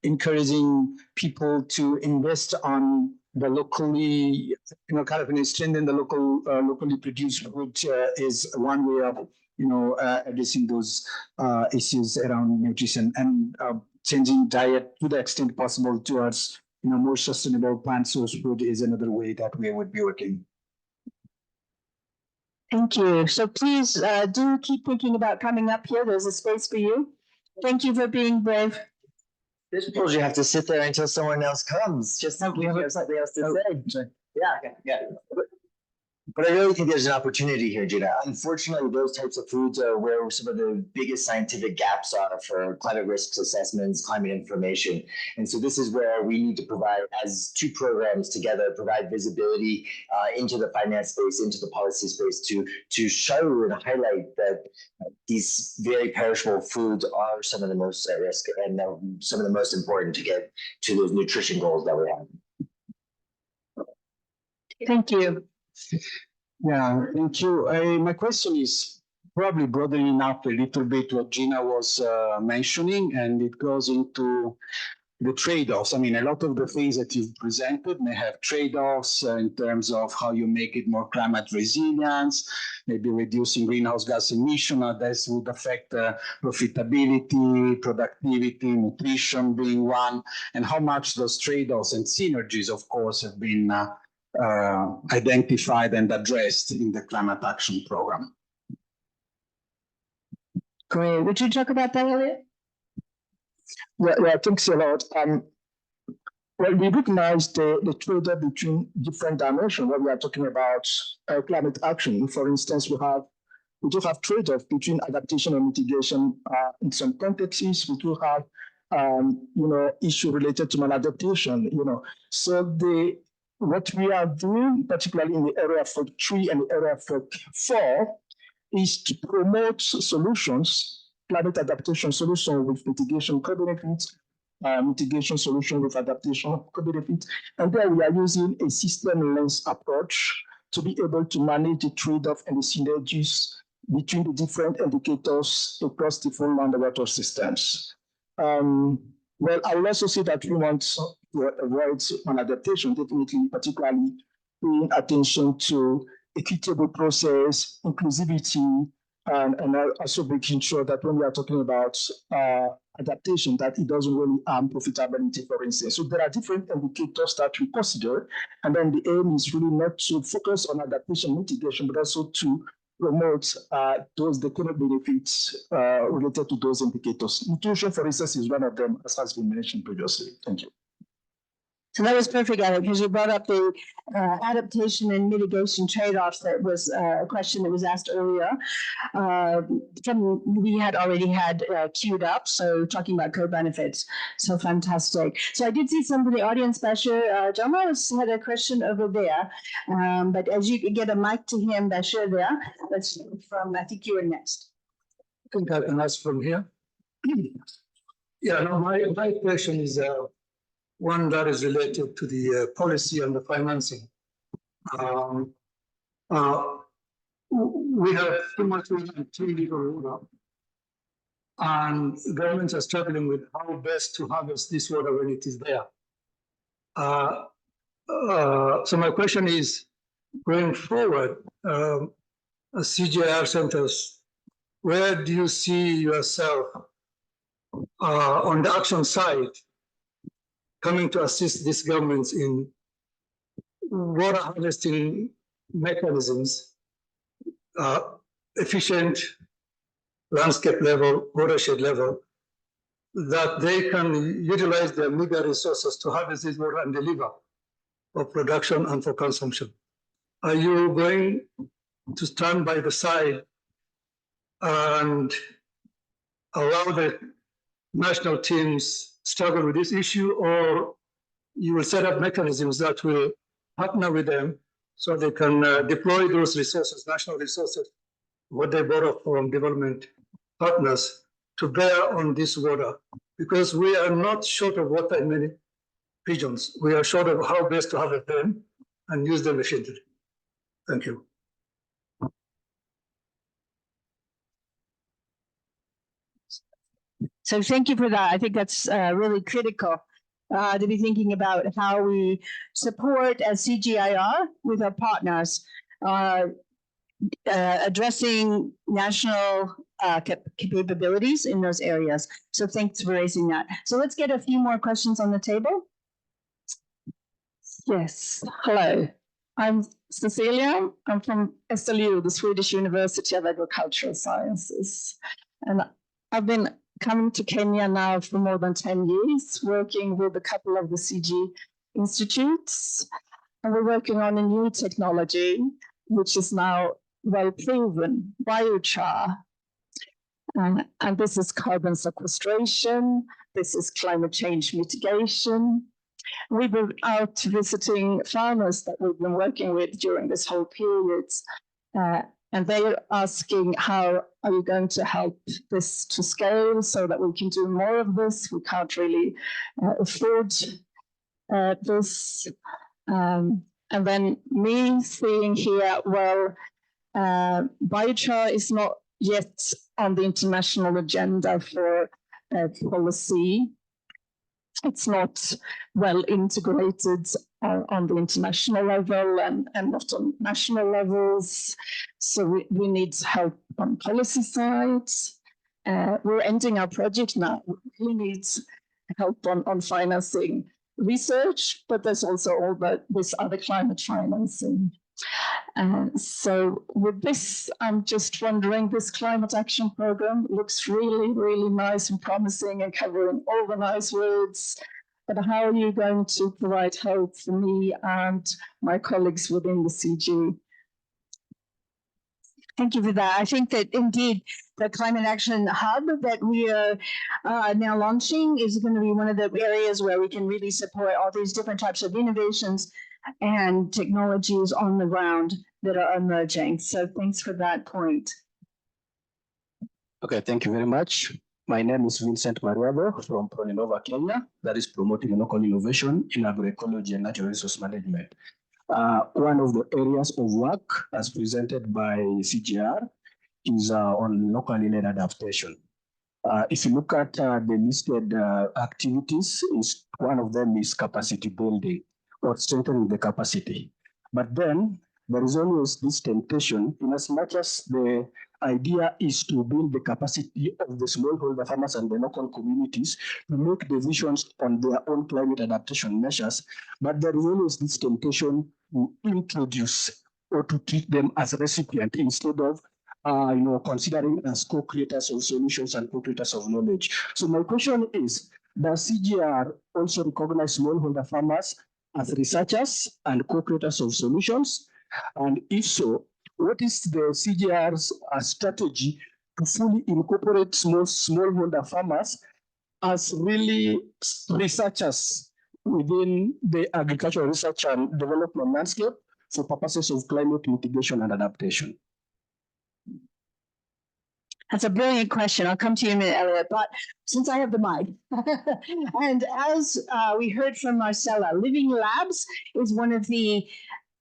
encouraging people to invest on the locally, strengthen the locally produced food is one way of, addressing those issues around nutrition, and changing diet to the extent possible towards, more sustainable plant source food is another way that we would be working. Thank you. So please do keep thinking about coming up here. There's a space for you. Thank you for being brave. I suppose you have to sit there until someone else comes, just in case you have something else to say. Yeah. But I really think there's an opportunity here, Gina. Unfortunately, those types of foods are where some of the biggest scientific gaps are for climate risks assessments, climate information. And so this is where we need to provide, as two programs together, provide visibility into the finance space, into the policy space to show and highlight that these very perishable foods are some of the most at risk and some of the most important to get to those nutrition goals that we have. Thank you. Yeah, thank you. My question is probably broadening up a little bit what Gina was mentioning, and it goes into the trade-offs. I mean, a lot of the things that you've presented may have trade-offs in terms of how you make it more climate resilient, maybe reducing greenhouse gas emission. This would affect profitability, productivity, nutrition being one, and how much those trade-offs and synergies, of course, have been identified and addressed in the climate action program. Great. Would you talk about that, Elliot? Yeah, thanks a lot. Well, we recognize the trade-off between different dimensions when we are talking about climate action. For instance, we do have trade-off between adaptation and mitigation in some contexts. We do have issue related to maladaptation. So what we are doing, particularly in the area of 3 and the area of 4, is to promote solutions, climate adaptation solutions with mitigation co-benefits, mitigation solution with adaptation co-benefits. And then we are using a system lens approach to be able to manage the trade-off and the synergies between the different indicators across different underwater systems. Well, I will also say that we want to avoid maladaptation, definitely, particularly paying attention to equitable process, inclusivity, and also making sure that when we are talking about adaptation, that it doesn't really harm profitability, for instance. So there are different indicators that we consider, and then the aim is really not to focus on adaptation mitigation, but also to promote the economic benefits related to those indicators. Nutrition, for instance, is one of them, as has been mentioned previously. Thank you. So that was perfect, Alec, because you brought up the adaptation and mitigation trade-offs. That was a question that was asked earlier. We had already had queued up, so talking about co-benefits. So fantastic. So I did see some of the audience Bashir Jamal had a question over there. But as you get a mic to him, Bashir, there, let's from, I think you were next. I think I can ask from here. Yeah, no, my question is one that is related to the policy and the financing. We have too much and too little water, and governments are struggling with how best to harvest this water when it is there. So my question is, going forward, CGIAR Centers, where do you see yourself on the action side, coming to assist these governments in water harvesting mechanisms, efficient landscape level, watershed level, that they can utilize their meager resources to harvest this water and deliver for production and for consumption? Are you going to stand by the side and allow the national teams struggle with this issue, or you will set up mechanisms that will partner with them so they can deploy those resources, national resources, what they borrow from development partners, to bear on this water? Because we are not short of water in many regions. We are short of how best to harvest them and use them efficiently. Thank you. So thank you for that. I think that's really critical to be thinking about how we support as CGIAR with our partners, addressing national capabilities in those areas. So thanks for raising that. So let's get a few more questions on the table. Yes, hello. I'm Cecilia. I'm from SLU, the Swedish University of Agricultural Sciences. And I've been coming to Kenya now for more than 10 years, working with a couple of the CG institutes. And we're working on a new technology, which is now well proven, biochar. And this is carbon sequestration. This is climate change mitigation. We've been out visiting farmers that we've been working with during this whole period. And they're asking, how are you going to help this to scale so that we can do more of this? We can't really afford this. And then me seeing here, well, biochar is not yet on the international agenda for policy. It's not well integrated on the international level and not on national levels. So we need help on policy sides. We're ending our project now. We need help on financing research, but there's also all this other climate financing. So with this, I'm just wondering, this climate action program looks really, really nice and promising and covering all the nice words. But how are you going to provide hope for me and my colleagues within the CG? Thank you for that. I think that indeed the Climate Action Hub that we are now launching is going to be one of the areas where we can really support all these different types of innovations and technologies on the ground that are emerging. So thanks for that point. Okay, thank you very much. My name is Vincent Mariabo from Proninova, Kenya, that is promoting local innovation in agroecology and natural resource management. One of the areas of work as presented by CGIAR is on locally led adaptation. If you look at the listed activities, one of them is capacity building or strengthening the capacity. But then there is always this temptation, in as much as the idea is to build the capacity of the smallholder farmers and the local communities to make decisions on their own climate adaptation measures, but there is always this temptation to introduce or to treat them as a recipient instead of considering as co-creators of solutions and co-creators of knowledge. So my question is, does CGIAR also recognize smallholder farmers as researchers and co-creators of solutions? And if so, what is the CGIAR's strategy to fully incorporate smallholder farmers as really researchers within the agricultural research and development landscape for purposes of climate mitigation and adaptation? That's a brilliant question. I'll come to you in a minute, Elliot, but since I have the mic. And as we heard from Marcella, Living Labs is one of the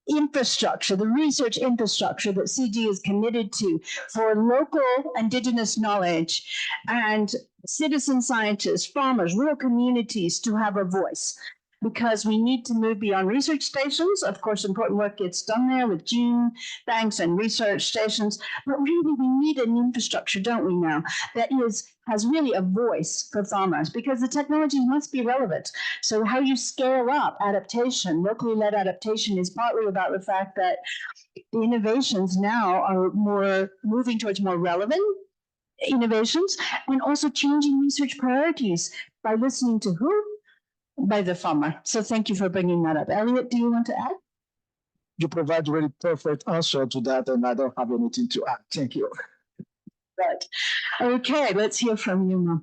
infrastructure, the research infrastructure that CG is committed to for local indigenous knowledge and citizen scientists, farmers, rural communities to have a voice. Because we need to move beyond research stations. Of course, important work gets done there with gene banks and research stations, but really we need an infrastructure, don't we now, that has really a voice for farmers, because the technology must be relevant. So how you scale up adaptation, locally led adaptation, is partly about the fact that the innovations now are more moving towards more relevant innovations and also changing research priorities by listening to who? By the farmer. So thank you for bringing that up. Elliot, do you want to add? You provide a really perfect answer to that, and I don't have anything to add. Thank you. Right. Okay, let's hear from you now.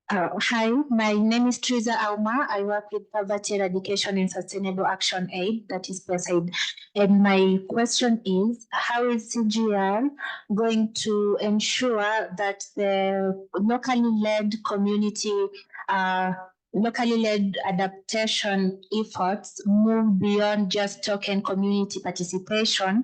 Hi, my name is Teresa Auma. I work with Poverty Eradication and Sustainable Action Aid, that is PESAID. And my question is, how is CGIAR going to ensure that the locally led community, locally led adaptation efforts move beyond just token community participation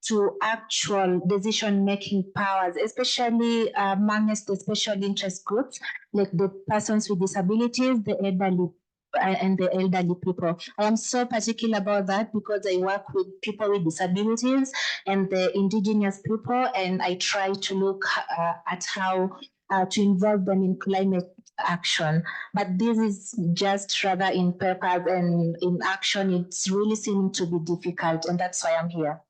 to actual decision-making powers, especially amongst the special interest groups, like the persons with disabilities, the elderly, and the elderly people. I am so particular about that because I work with people with disabilities and the indigenous people, and I try to look at how to involve them in climate action, but this is just rather in paper and in action, it's really seeming to be difficult, and that's why I'm here.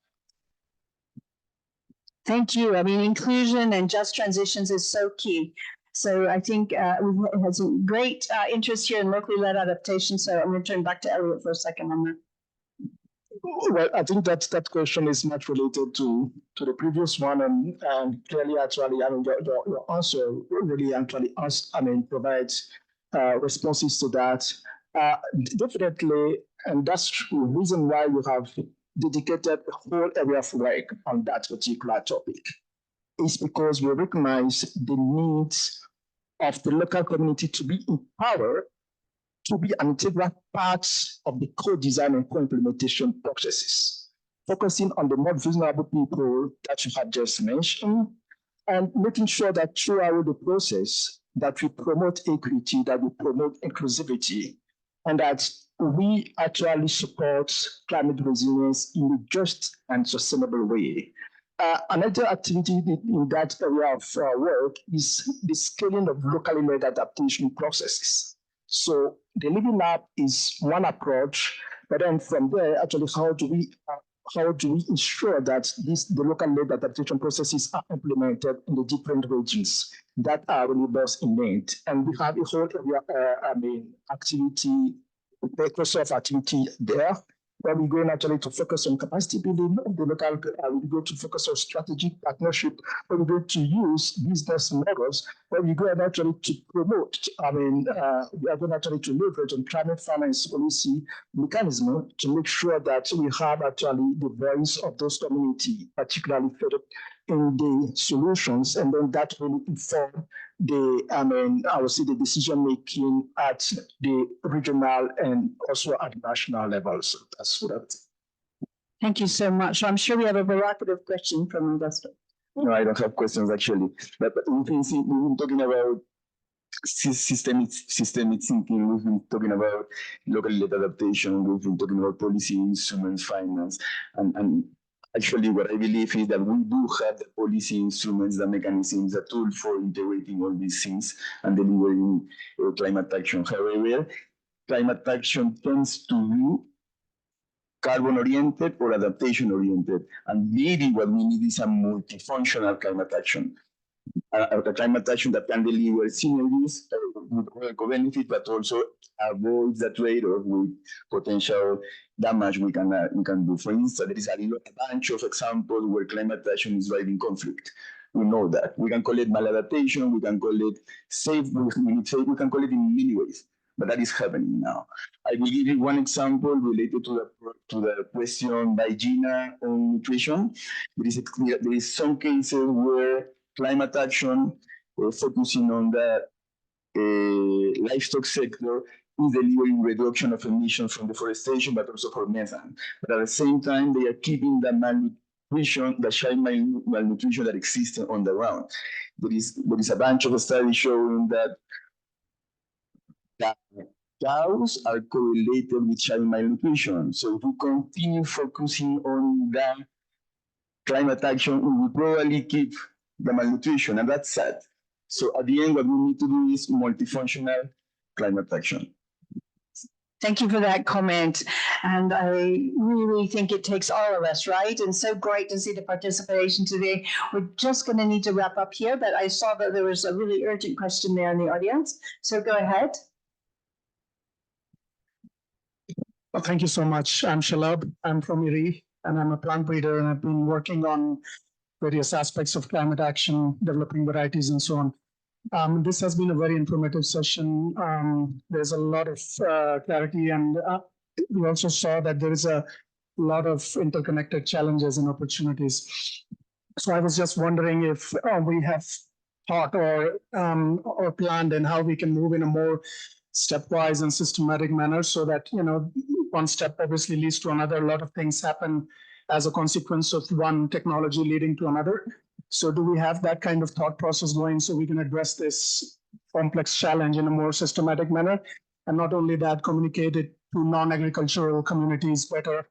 Thank you. I mean, inclusion and just transitions is so key. So I think we've had some great interest here in locally led adaptation. So I'm going to turn back to Elliot for a second on that. Well, I think that question is much related to the previous one, and clearly, actually, I mean, your answer really actually provides responses to that. Definitely, and that's the reason why we have dedicated a whole area of work on that particular topic. It's because we recognize the needs of the local community to be empowered to be an integral part of the co-design and co-implementation processes, focusing on the more vulnerable people that you have just mentioned, and making sure that throughout the process that we promote equity, that we promote inclusivity, and that we actually support climate resilience in a just and sustainable way. Another activity in that area of work is the scaling of locally led adaptation processes. So the Living Lab is one approach, but then from there, actually, how do we ensure that the local led adaptation processes are implemented in the different regions that are really most in need? And we have a whole area, activity, Microsoft activity there, where we're going actually to focus on capacity building of the local, we're going to focus on strategic partnership, where we're going to use business models, where we're going actually to promote, we are going actually to leverage on climate finance policy mechanism to make sure that we have actually the voice of those communities, particularly in the solutions, and then that will inform I would say the decision making at the regional and also at national levels. So that's what I would say. Thank you so much. I'm sure we have a variety of questions from investors. No, I don't have questions actually. But we've been talking about systemic thinking, we've been talking about local led adaptation, we've been talking about policy instruments, finance, and actually, what I believe is that we do have the policy instruments, the mechanisms, the tool for integrating all these things and delivering climate action. However, climate action tends to be carbon-oriented or adaptation-oriented. And maybe what we need is a multifunctional climate action. A climate action that can deliver synergies with co-benefit, but also avoid the trade-off with potential damage we can do. For instance, there is a bunch of examples where climate action is driving conflict. We know that. We can call it maladaptation, we can call it safe, we can call it in many ways, but that is happening now. I will give you one example related to the question by Gina on nutrition. There is some cases where climate action, focusing on the livestock sector, is delivering reduction of emissions from deforestation, but also for methane. But at the same time, they are keeping the malnutrition, the child malnutrition that exists on the ground. There is a bunch of studies showing that cows are correlated with child malnutrition. So if we continue focusing on the climate action, we will probably keep the malnutrition, and that's sad. So at the end, what we need to do is multifunctional climate action. Thank you for that comment. And I really think it takes all of us, right? And so great to see the participation today. We're just going to need to wrap up here, but I saw that there was a really urgent question there in the audience. So go ahead. Well, thank you so much. I'm Shalab. I'm from IRI, and I'm a plant breeder, and I've been working on various aspects of climate action, developing varieties, and so on. This has been a very informative session. There's a lot of clarity, and we also saw that there is a lot of interconnected challenges and opportunities. So I was just wondering if we have thought or planned and how we can move in a more stepwise and systematic manner so that, one step obviously leads to another. A lot of things happen as a consequence of one technology leading to another. So do we have that kind of thought process going so we can address this complex challenge in a more systematic manner? And not only that, communicate it to non-agricultural communities better,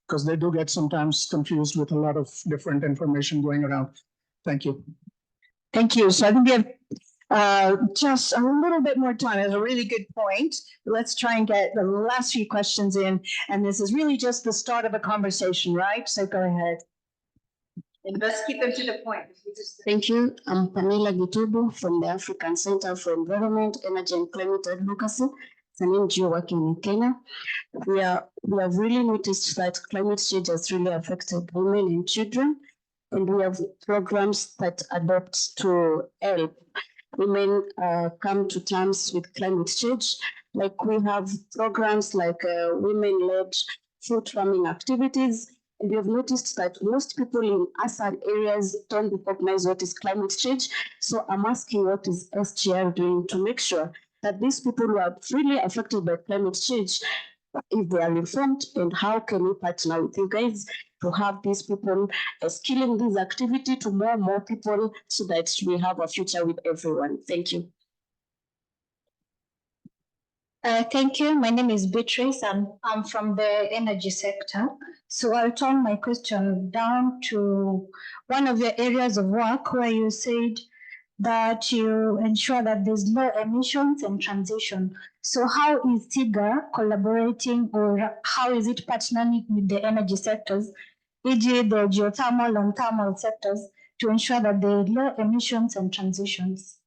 because they do get sometimes confused with a lot of different information going around. Thank you. Thank you. So I think we have just a little bit more time. It's a really good point. Let's try and get the last few questions in. And this is really just the start of a conversation, right? So go ahead. And let's keep them to the point. Thank you. I'm Pamela Gitubu from the African Center for Environment, Energy and Climate Advocacy. It's an NGO working in Kenya. We have really noticed that climate change has really affected women and children, and we have programs that adopt to help women come to terms with climate change. Like we have programs like women-led fruit farming activities, and we have noticed that most people in urban areas don't recognize what is climate change. So I'm asking, what is SGIAR doing to make sure that these people who are really affected by climate change, if they are informed, and how can we partner with you guys to have these people skilling this activity to more and more people so that we have a future with everyone. Thank you. Thank you. My name is Beatrice. I'm from the energy sector. So I'll turn my question down to one of your areas of work where you said that you ensure that there's low emissions and transition. So how is CGIAR collaborating, or how is it partnering with the energy sectors, e.g. the geothermal and thermal sectors, to ensure that there are low emissions and transitions?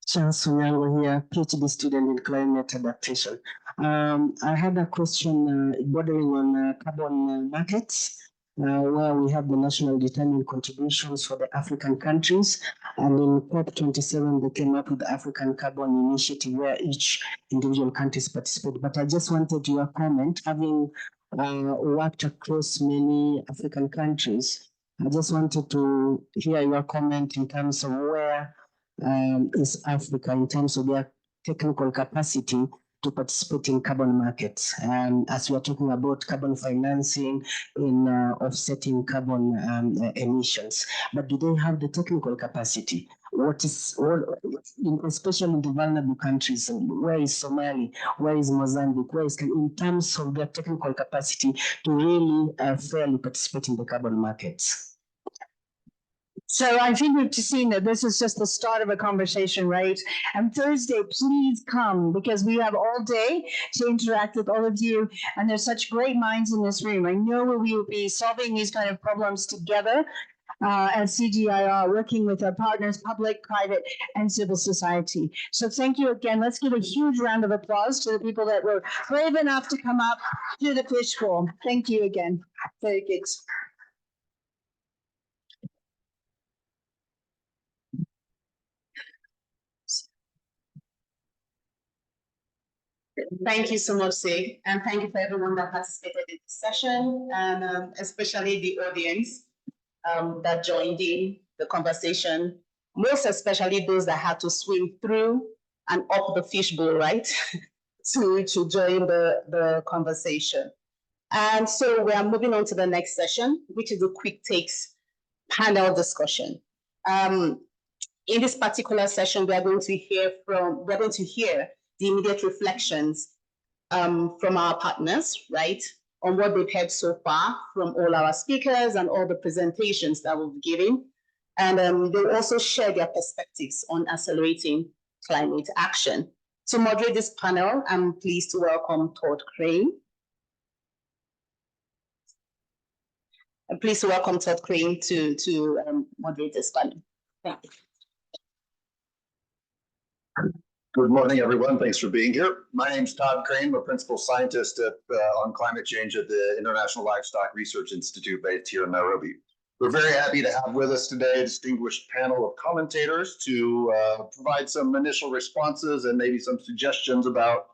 Charles Onyango here, PhD student in climate adaptation. I had a question bordering on carbon markets. Where we have the national determined contributions for the African countries. And in COP27, they came up with the African Carbon Initiative where each individual countries participate. But I just wanted your comment, having worked across many African countries. I just wanted to hear your comment in terms of where is Africa in terms of their technical capacity to participate in carbon markets. And as we are talking about carbon financing in offsetting carbon emissions, but do they have the technical capacity? Especially in the vulnerable countries, where is Somalia, where is Mozambique, where is, in terms of their technical capacity to really fairly participate in the carbon markets? So I think we've seen that this is just the start of a conversation, right? And Thursday, please come, because we have all day to interact with all of you. And there's such great minds in this room. I know we will be solving these kind of problems together at CGIAR, working with our partners, public, private, and civil society. So thank you again. Let's give a huge round of applause to the people that were brave enough to come up to the fishbowl. Thank you again. Very good. Thank you so much, Sig, and thank you for everyone that participated in this session, and especially the audience that joined in the conversation, most especially those that had to swim through and up the fishbowl, right, to join the conversation. And so we are moving on to the next session, which is a quick takes panel discussion. In this particular session, we are going to hear the immediate reflections from our partners, right, on what they've heard so far from all our speakers and all the presentations that we've given. And they'll also share their perspectives on accelerating climate action. To moderate this panel, I'm pleased to welcome Todd Crane. I'm pleased to welcome Todd Crane to moderate this panel. Thank you. Good morning, everyone. Thanks for being here. My name's Todd Crane. I'm a principal scientist on climate change at the International Livestock Research Institute based here in Nairobi. We're very happy to have with us today a distinguished panel of commentators to provide some initial responses and maybe some suggestions about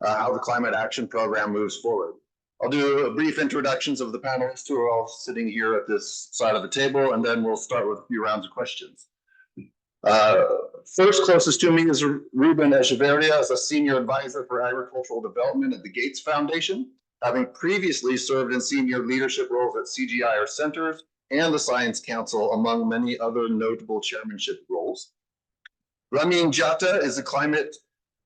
how the Climate Action Program moves forward. I'll do a brief introductions of the panelists who are all sitting here at this side of the table, and then we'll start with a few rounds of questions. First closest to me is Ruben Echeverria, as a senior advisor for agricultural development at the Gates Foundation, having previously served in senior leadership roles at CGIAR Centers and the Science Council, among many other notable chairmanship roles. Ramin Jatta is a climate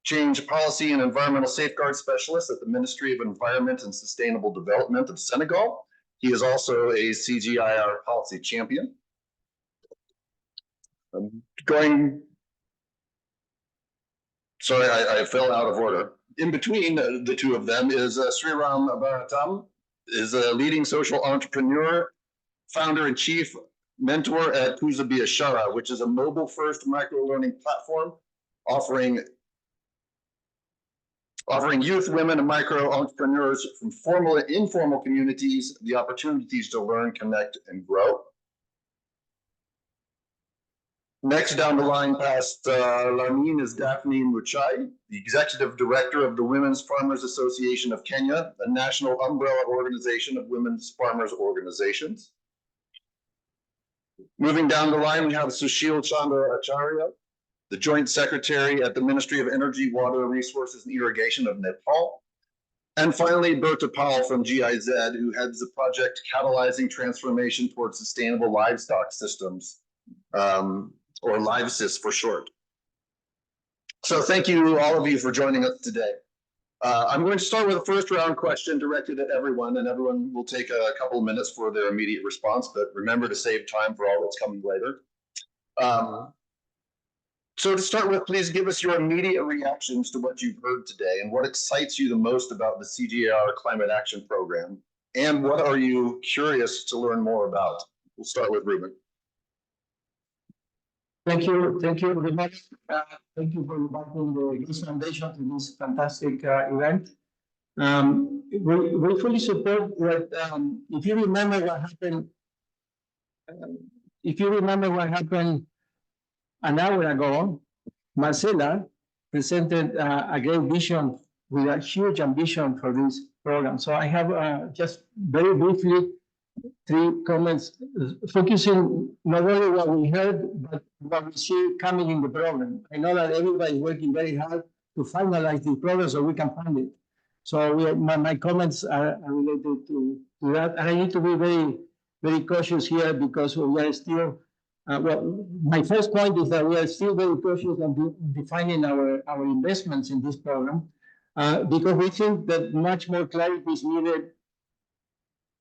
change policy and environmental safeguard specialist at the Ministry of Environment and Sustainable Development of Senegal. He is also a CGIAR policy champion. Going, sorry, I fell out of order. In between the two of them is Sriram Bharatam, is a leading social entrepreneur, founder and chief mentor at Kuzabiashara, which is a mobile-first micro-learning platform offering youth, women, and micro-entrepreneurs from formal and informal communities the opportunities to learn, connect, and grow. Next down the line past Larmeen is Daphne Muchai, the Executive Director of the Women's Farmers Association of Kenya, a national umbrella organization of women's farmers organizations. Moving down the line, we have Sushil Chandra Acharya, the Joint Secretary at the Ministry of Energy, Water Resources and Irrigation of Nepal. And finally, Berta Paul from GIZ, who heads the project Catalyzing Transformation Towards Sustainable Livestock Systems, or LiveSys for short. So thank you, all of you, for joining us today. I'm going to start with a first round question directed at everyone, and everyone will take a couple of minutes for their immediate response, but remember to save time for all that's coming later. So to start with, please give us your immediate reactions to what you've heard today and what excites you the most about the CGIAR Climate Action Program, and what are you curious to learn more about? We'll start with Ruben. Thank you very much. Thank you for inviting the Gains Foundation to this fantastic event. We fully support what, if you remember what happened an hour ago, Marcela presented a great vision with a huge ambition for this program. So I have just very briefly 3 comments, focusing not only what we heard, but what we see coming in the program. I know that everybody is working very hard to finalize the program so we can fund it. So my comments are related to that. And I need to be very, very cautious here because we are still, well, my first point is that we are still very cautious on defining our investments in this program because we think that much more clarity is needed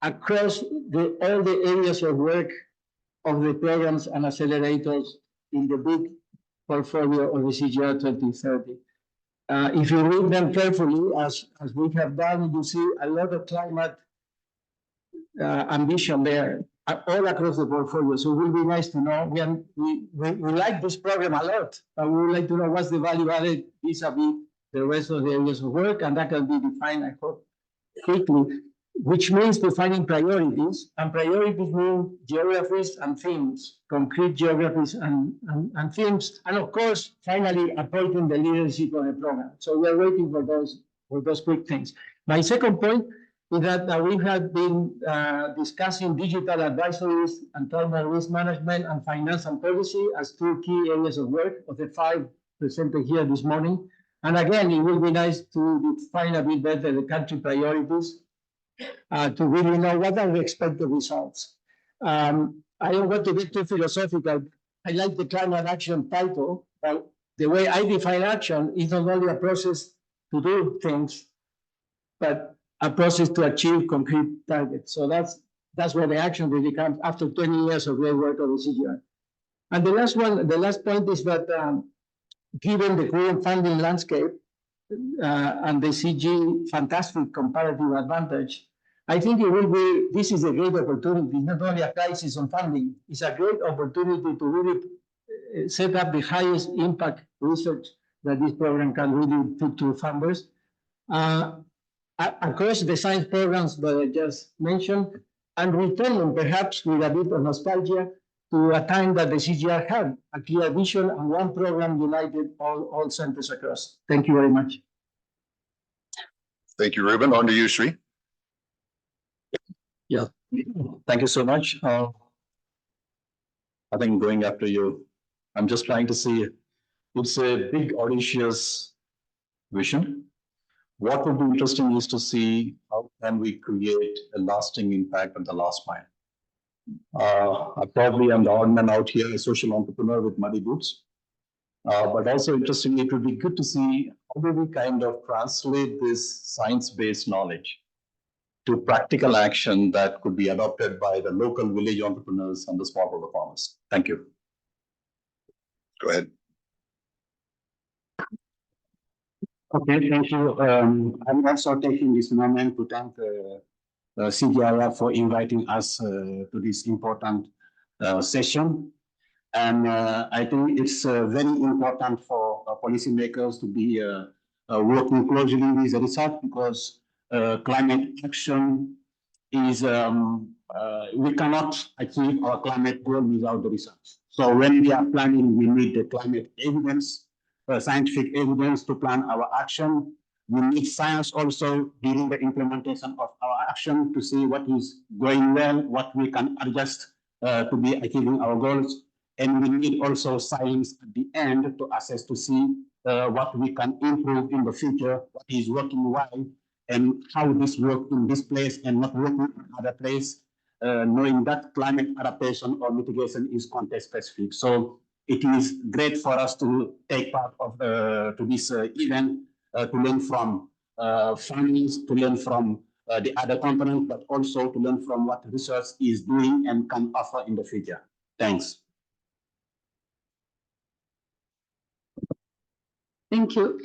across all the areas of work of the programs and accelerators in the big portfolio of the CGIAR 2030. If you read them carefully, as we have done, you see a lot of climate ambition there, all across the portfolio. So it will be nice to know. We like this program a lot, but we would like to know what's the value added vis-a-vis the rest of the areas of work, and that can be defined, I hope, quickly, which means defining priorities, and priorities mean geographies and themes, concrete geographies and themes, and of course, finally, appointing the leadership of the program. So we are waiting for those quick things. My second point is that we have been discussing digital advisories and climate risk management and finance and policy as 2 key areas of work of the 5 presented here this morning. And again, it will be nice to define a bit better the country priorities to really know what are the expected results. I don't want to get too philosophical. I like the climate action title, but the way I define action is not only a process to do things, but a process to achieve concrete targets. So that's where the action really comes after 20 years of great work on the CGIAR. And the last point is that given the current funding landscape and the CG fantastic comparative advantage, I think this is a great opportunity, not only a crisis on funding, it's a great opportunity to really set up the highest impact research that this program can really put to funders. Across the science programs that I just mentioned, and returning perhaps with a bit of nostalgia to a time that the CGIAR had a clear vision and one program united all centers across. Thank you very much. Thank you, Ruben. On to you, Sri. Yeah, thank you so much. I think going after you, I'm just trying to see, it's a big audacious vision. What would be interesting is to see how can we create a lasting impact on the last mile. I probably am the odd man out here, a social entrepreneur with muddy boots. But also interestingly, it would be good to see how do we kind of translate this science-based knowledge to practical action that could be adopted by the local village entrepreneurs and the smallholder farmers. Thank you. Go ahead. Okay, thank you. I'm also taking this moment to thank CGIAR for inviting us to this important session. And I think it's very important for policymakers to be working closely with the research, because climate action is, we cannot achieve our climate goal without the research. So when we are planning, we need the climate evidence, scientific evidence to plan our action. We need science also during the implementation of our action to see what is going well, what we can adjust to be achieving our goals. And we need also science at the end to assess to see what we can improve in the future, what is working well, and how this works in this place and not working in other place, knowing that climate adaptation or mitigation is context specific. So it is great for us to take part of to this event, to learn from findings, to learn from the other components, but also to learn from what research is doing and can offer in the future. Thanks. Thank you.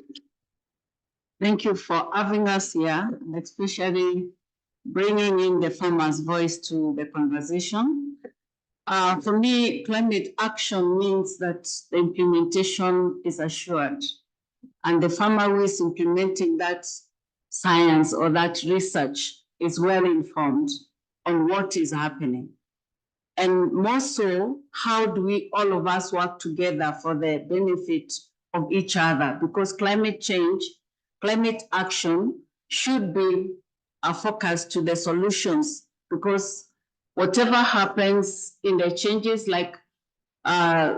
Thank you for having us here, and especially bringing in the farmer's voice to the conversation. For me, climate action means that the implementation is assured, and the farmer who is implementing that science or that research is well informed on what is happening. And more so, how do we all of us work together for the benefit of each other? Because climate change, climate action should be a focus to the solutions, because whatever happens in the changes, like I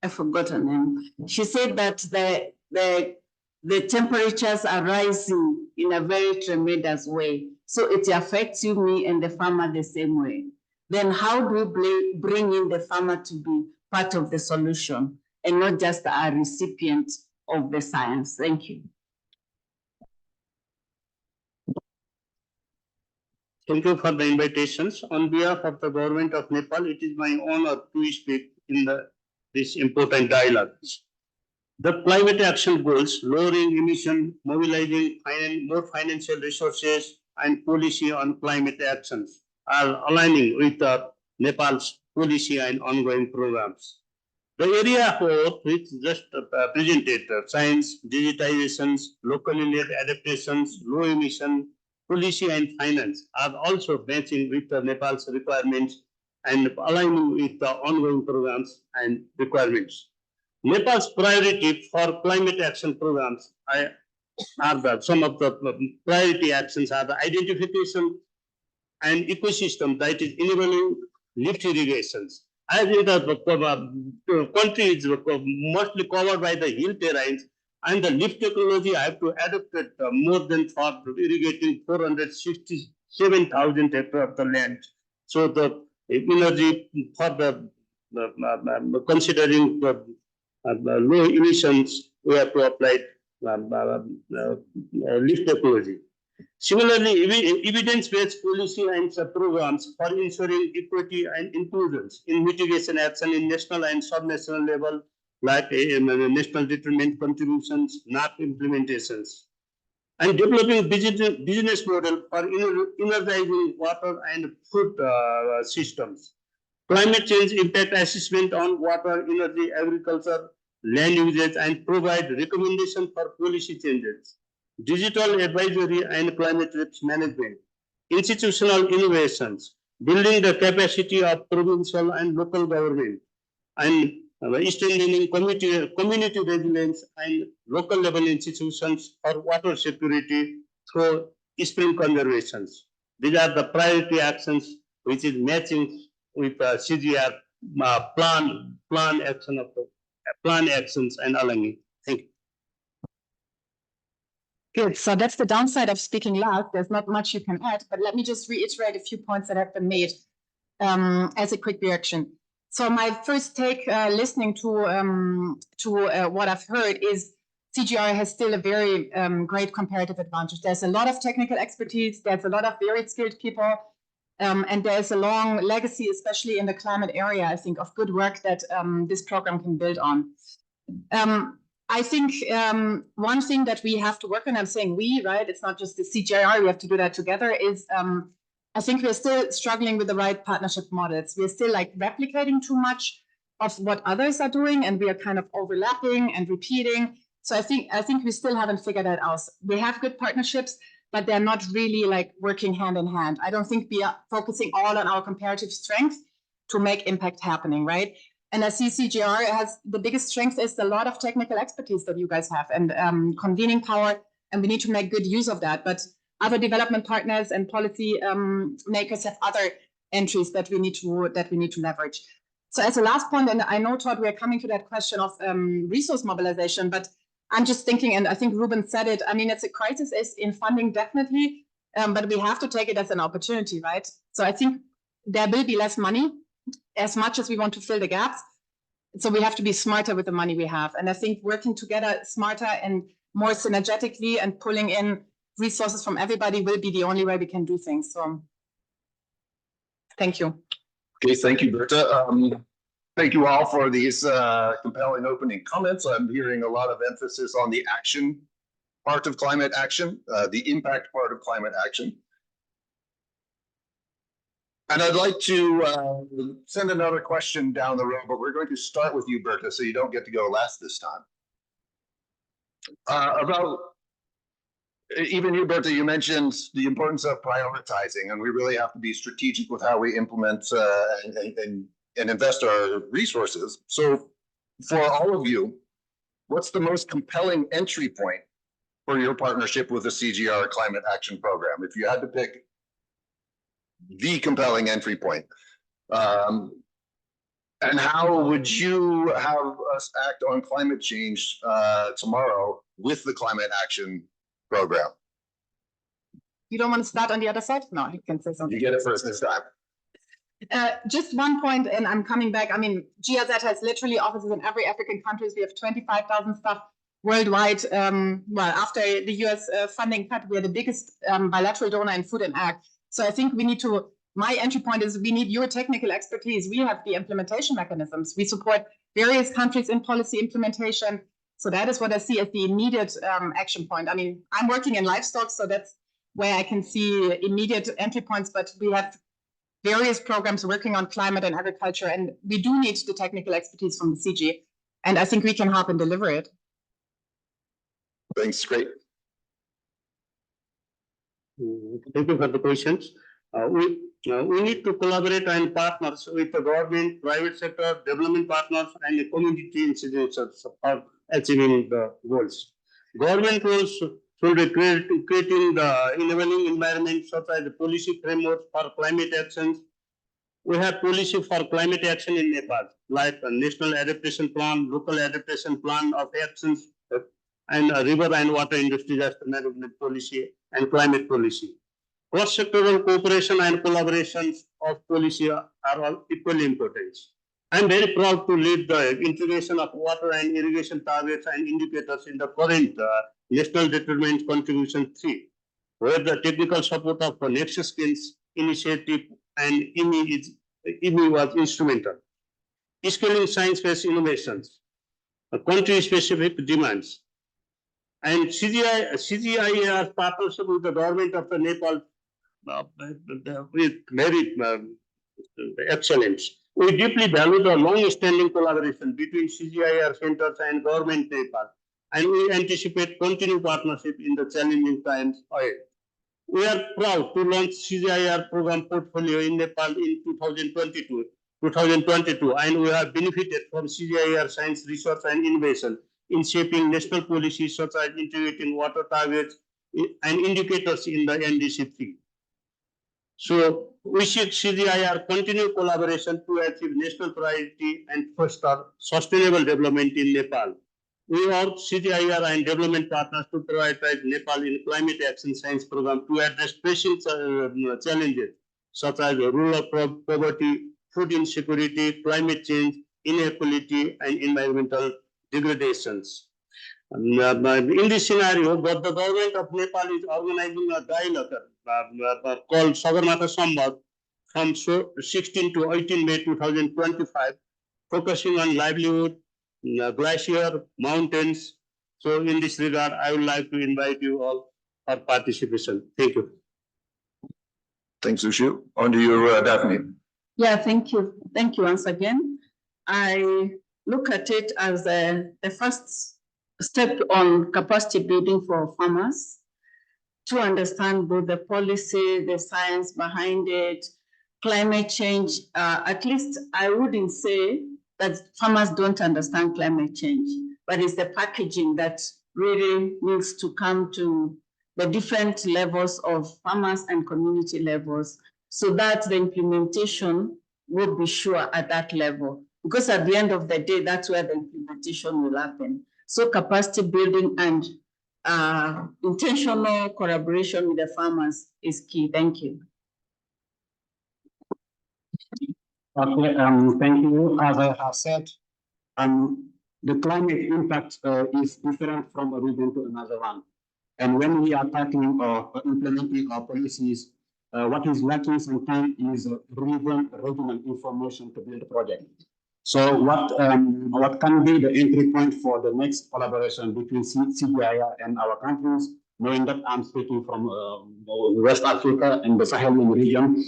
forgot her name. She said that the temperatures are rising in a very tremendous way. So it affects you, me, and the farmer the same way. Then how do we bring in the farmer to be part of the solution and not just a recipient of the science? Thank you. Thank you for the invitations. On behalf of the government of Nepal, it is my honor to speak in this important dialogue. The climate action goals, lowering emission, mobilizing more financial resources, and policy on climate actions are aligning with Nepal's policy and ongoing programs. The area for which just presented, science, digitizations, locally led adaptations, low emission, policy and finance are also matching with Nepal's requirements and aligning with the ongoing programs and requirements. Nepal's priority for climate action programs some of the priority actions are the identification and ecosystem that is enabling lift irrigations. As the country is mostly covered by the hill terrains, and the lift technology I have to adopt it more than for irrigating 467,000 hectares of the land. So the energy for the considering the low emissions, we have to apply lift technology. Similarly, evidence-based policy and programs for ensuring equity and inclusions in mitigation action in national and sub-national level, like national determined contributions, NAP implementations, and developing business model for energizing water and food systems. Climate change impact assessment on water, energy, agriculture, land usage, and provide recommendation for policy changes. Digital advisory and climate risk management, institutional innovations, building the capacity of provincial and local government, and strengthening community resilience and local level institutions for water security through stream conservations. These are the priority actions which is matching with CGIAR plan actions and aligning. Thank you. Good. So that's the downside of speaking loud. There's not much you can add, but let me just reiterate a few points that have been made as a quick reaction. So my first take, listening to what I've heard, is CGIAR has still a very great comparative advantage. There's a lot of technical expertise. There's a lot of very skilled people. And there's a long legacy, especially in the climate area, I think, of good work that this program can build on. I think one thing that we have to work on, I'm saying we, right? It's not just the CGIAR, we have to do that together, is I think we're still struggling with the right partnership models. We're still like replicating too much of what others are doing, and we are kind of overlapping and repeating. So I think we still haven't figured that out. We have good partnerships, but they're not really like working hand in hand. I don't think we are focusing all on our comparative strength to make impact happening, right? And I see CGIAR has the biggest strength is a lot of technical expertise that you guys have and convening power, and we need to make good use of that. But other development partners and policy makers have other entries that we need to leverage. So as a last point, and I know, Todd, we're coming to that question of resource mobilization, but I'm just thinking, and I think Ruben said it, I mean, it's a crisis is in funding, definitely, but we have to take it as an opportunity, right? So I think there will be less money as much as we want to fill the gaps. So we have to be smarter with the money we have. And I think working together smarter and more synergetically and pulling in resources from everybody will be the only way we can do things. So thank you. Okay, thank you, Berta. Thank you all for these compelling opening comments. I'm hearing a lot of emphasis on the action part of climate action, the impact part of climate action. And I'd like to send another question down the road, but we're going to start with you, Berta, so you don't get to go last this time. Even you, Berta, you mentioned the importance of prioritizing, and we really have to be strategic with how we implement and invest our resources. So for all of you, what's the most compelling entry point for your partnership with the CGIAR Climate Action Program? If you had to pick the compelling entry point, and how would you have us act on climate change tomorrow with the Climate Action Program? You don't want to start on the other side? No, you can say something. You get it first this time. Just one point, and I'm coming back. I mean, GIZ has literally offices in every African country. We have 25,000 staff worldwide. Well, after the US funding cut, we're the biggest bilateral donor in food and ag. So I think we need to, my entry point is we need your technical expertise. We have the implementation mechanisms. We support various countries in policy implementation. So that is what I see as the immediate action point. I mean, I'm working in livestock, so that's where I can see immediate entry points, but we have various programs working on climate and agriculture, and we do need the technical expertise from the CG, and I think we can help and deliver it. Thanks, great. Thank you for the questions. We need to collaborate and partner with the government, private sector, development partners, and the community institutions for achieving the goals. Government roles should be creating the enabling environment such as the policy framework for climate actions. We have policy for climate action in Nepal, like the National Adaptation Plan, Local Adaptation Plan of Actions, and river and water industry disaster management policy and climate policy. Cross-sectoral cooperation and collaboration of policy are all equally important. I am very proud to lead the integration of water and irrigation targets and indicators in the current National Determined Contribution 3, where the technical support of the NEXUS Gains initiative and IMI was instrumental. Scaling science-based innovations, country-specific demands, and CGIAR partnership with the government of the Nepal with very excellent. We deeply value the long-standing collaboration between CGIAR Centers and Government Nepal, and we anticipate continued partnership in the challenging times ahead. We are proud to launch CGIAR program portfolio in Nepal in 2022, and we have benefited from CGIAR science research and innovation in shaping national policies such as integrating water targets and indicators in the NDC3. So we should CGIAR continue collaboration to achieve national priority and foster sustainable development in Nepal. We urge CGIAR and development partners to prioritize Nepal in climate action science program to address pressing challenges such as rural poverty, food insecurity, climate change, inequality, and environmental degradations. In this scenario, the government of Nepal is organizing a dialogue called Sagarmatha Samvad from 16 to 18 May 2025, focusing on livelihood, glacier, mountains. So in this regard, I would like to invite you all for participation. Thank you. Thanks, Sushil. On to you, Daphne. Yeah, thank you. Thank you once again. I look at it as the first step on capacity building for farmers to understand both the policy, the science behind it, climate change. At least I wouldn't say that farmers don't understand climate change, but it's the packaging that really needs to come to the different levels of farmers and community levels, so that the implementation will be sure at that level. Because at the end of the day, that's where the implementation will happen. So capacity building and intentional collaboration with the farmers is key. Thank you. Okay, thank you. As I have said, the climate impact is different from a region to another one. And when we are tackling or implementing our policies, what is lacking sometimes is regional information to build a project. So what can be the entry point for the next collaboration between CGIAR and our countries, knowing that I'm speaking from West Africa and the Sahelian region,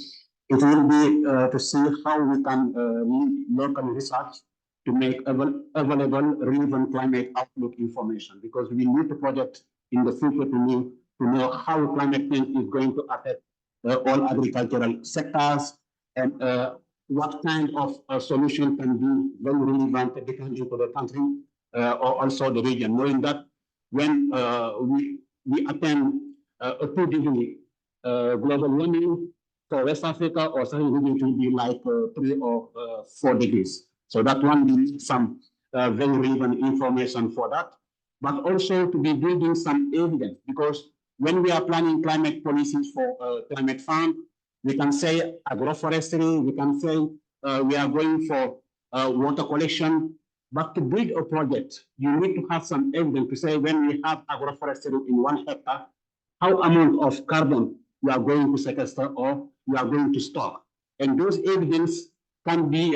it will be to see how we can lead local research to make available relevant climate outlook information, because we need the project in the future to know how climate change is going to affect all agricultural sectors, and what kind of solution can be very relevant depending on the country or also the region, knowing that when we attend a 2-degree global warming for West Africa or Sahel region, it will be like 3 or 4 degrees. So that one, we need some very relevant information for that, but also to be building some evidence, because when we are planning climate policies for climate fund, we can say agroforestry, we can say we are going for water collection, but to build a project, you need to have some evidence to say when we have agroforestry in 1 hectare, how amount of carbon we are going to sequester or we are going to stock. And those evidence can be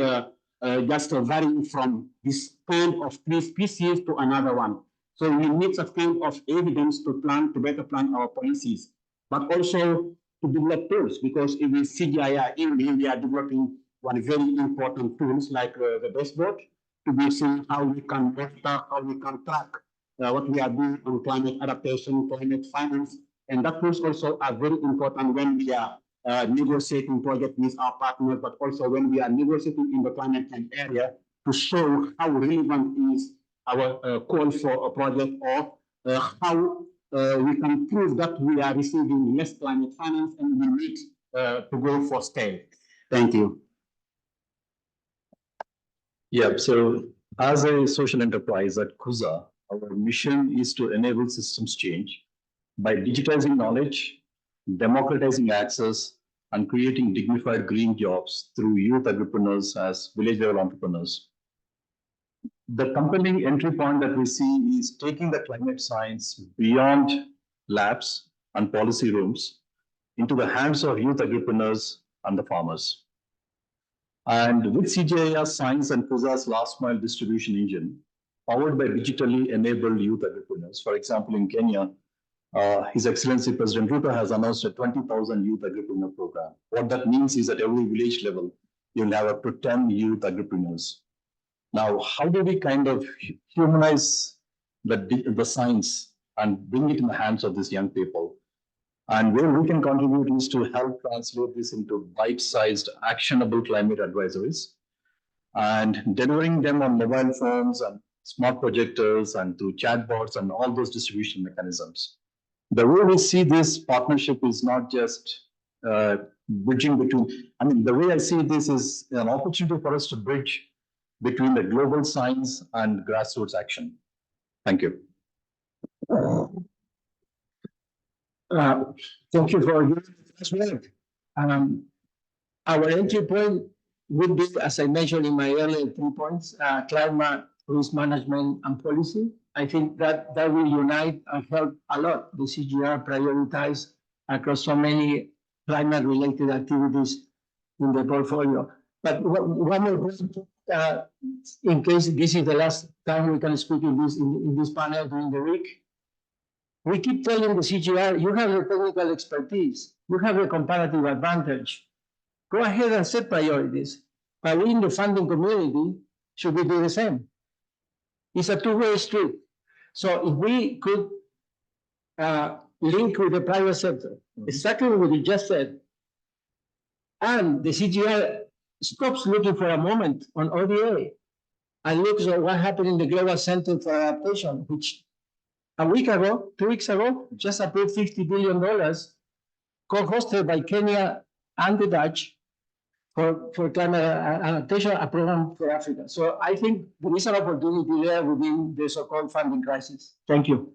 just varying from this kind of tree species to another one. So we need such kind of evidence to better plan our policies, but also to develop tools, because in the CGIAR, we are developing one very important tools like the dashboard to be seeing how we can monitor, how we can track what we are doing on climate adaptation, climate finance, and that tools also are very important when we are negotiating projects with our partners, but also when we are negotiating in the climate change area to show how relevant is our call for a project, or how we can prove that we are receiving less climate finance and we need to go for scale. Thank you. Yeah, so as a social enterprise at CUSA, our mission is to enable systems change by digitizing knowledge, democratizing access, and creating dignified green jobs through youth entrepreneurs as village-level entrepreneurs. The compelling entry point that we see is taking the climate science beyond labs and policy rooms into the hands of youth entrepreneurs and the farmers. And with CGIAR Science and CUSA's last mile distribution engine, powered by digitally enabled youth entrepreneurs, for example, in Kenya, His Excellency President Ruto has announced a 20,000 youth entrepreneur program. What that means is at every village level, you'll have up to 10 youth entrepreneurs. Now, how do we kind of humanize the science and bring it in the hands of these young people? And where we can contribute is to help translate this into bite-sized, actionable climate advisories and delivering them on mobile phones and smart projectors and through chatbots and all those distribution mechanisms. The way we see this partnership is not just bridging between, the way I see this is an opportunity for us to bridge between the global science and grassroots action. Thank you. Thank you for your as well. Our entry point would be, as I mentioned in my earlier 3 points, climate risk management and policy. I think that will unite and help a lot the CGIAR prioritize across so many climate-related activities in the portfolio. But one more in case this is the last time we can speak in this panel during the week. We keep telling the CGIAR, you have the technical expertise, you have a comparative advantage. Go ahead and set priorities. But we in the funding community should we do the same? It's a two-way street. So if we could link with the private sector, exactly what you just said, and the CGIAR stops looking for a moment on ODA and looks at what happened in the Global Center for Adaptation, which a week ago, 2 weeks ago, just approved $50 billion, co-hosted by Kenya and the Dutch for climate adaptation, a program for Africa. So I think there is an opportunity there within the so-called funding crisis. Thank you.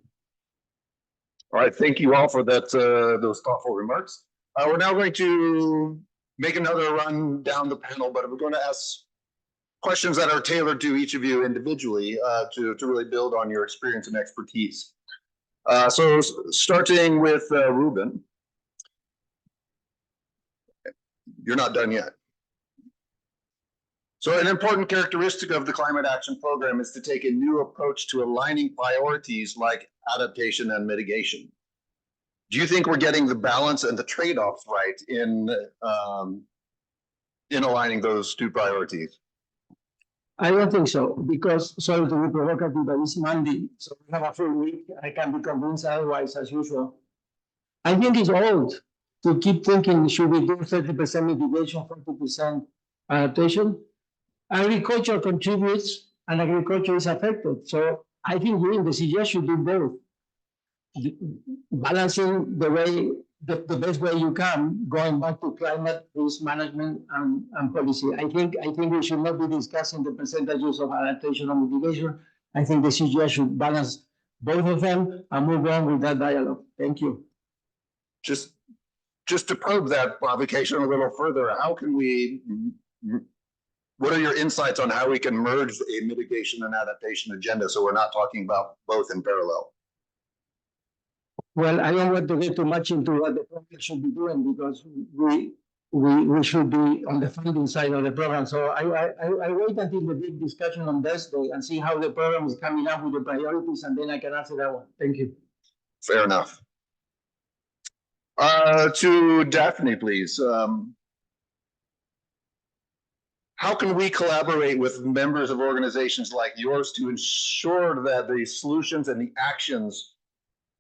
All right, thank you all for that, those thoughtful remarks. We're now going to make another run down the panel, but we're going to ask questions that are tailored to each of you individually to really build on your experience and expertise. So starting with Ruben. You're not done yet. So an important characteristic of the Climate Action Program is to take a new approach to aligning priorities like adaptation and mitigation. Do you think we're getting the balance and the trade-offs right in aligning those two priorities? I don't think so, because, sorry to be provocative, but it's Monday, so we have a full week. I can be convinced otherwise, as usual. I think it's old to keep thinking, should we do 30% mitigation, 40% adaptation? Agriculture contributes and agriculture is affected. So I think we in the CGIAR should do both. Balancing the best way you can, going back to climate risk management and policy. I think we should not be discussing the percentages of adaptation and mitigation. I think the CGIAR should balance both of them and move on with that dialogue. Thank you. Just to probe that provocation a little further, how can we, what are your insights on how we can merge a mitigation and adaptation agenda so we're not talking about both in parallel? Well, I don't want to get too much into what the program should be doing because we should be on the funding side of the program. So I wait until the big discussion on Thursday and see how the program is coming up with the priorities, and then I can answer that one. Thank you. Fair enough. To Daphne, please. How can we collaborate with members of organizations like yours to ensure that the solutions and the actions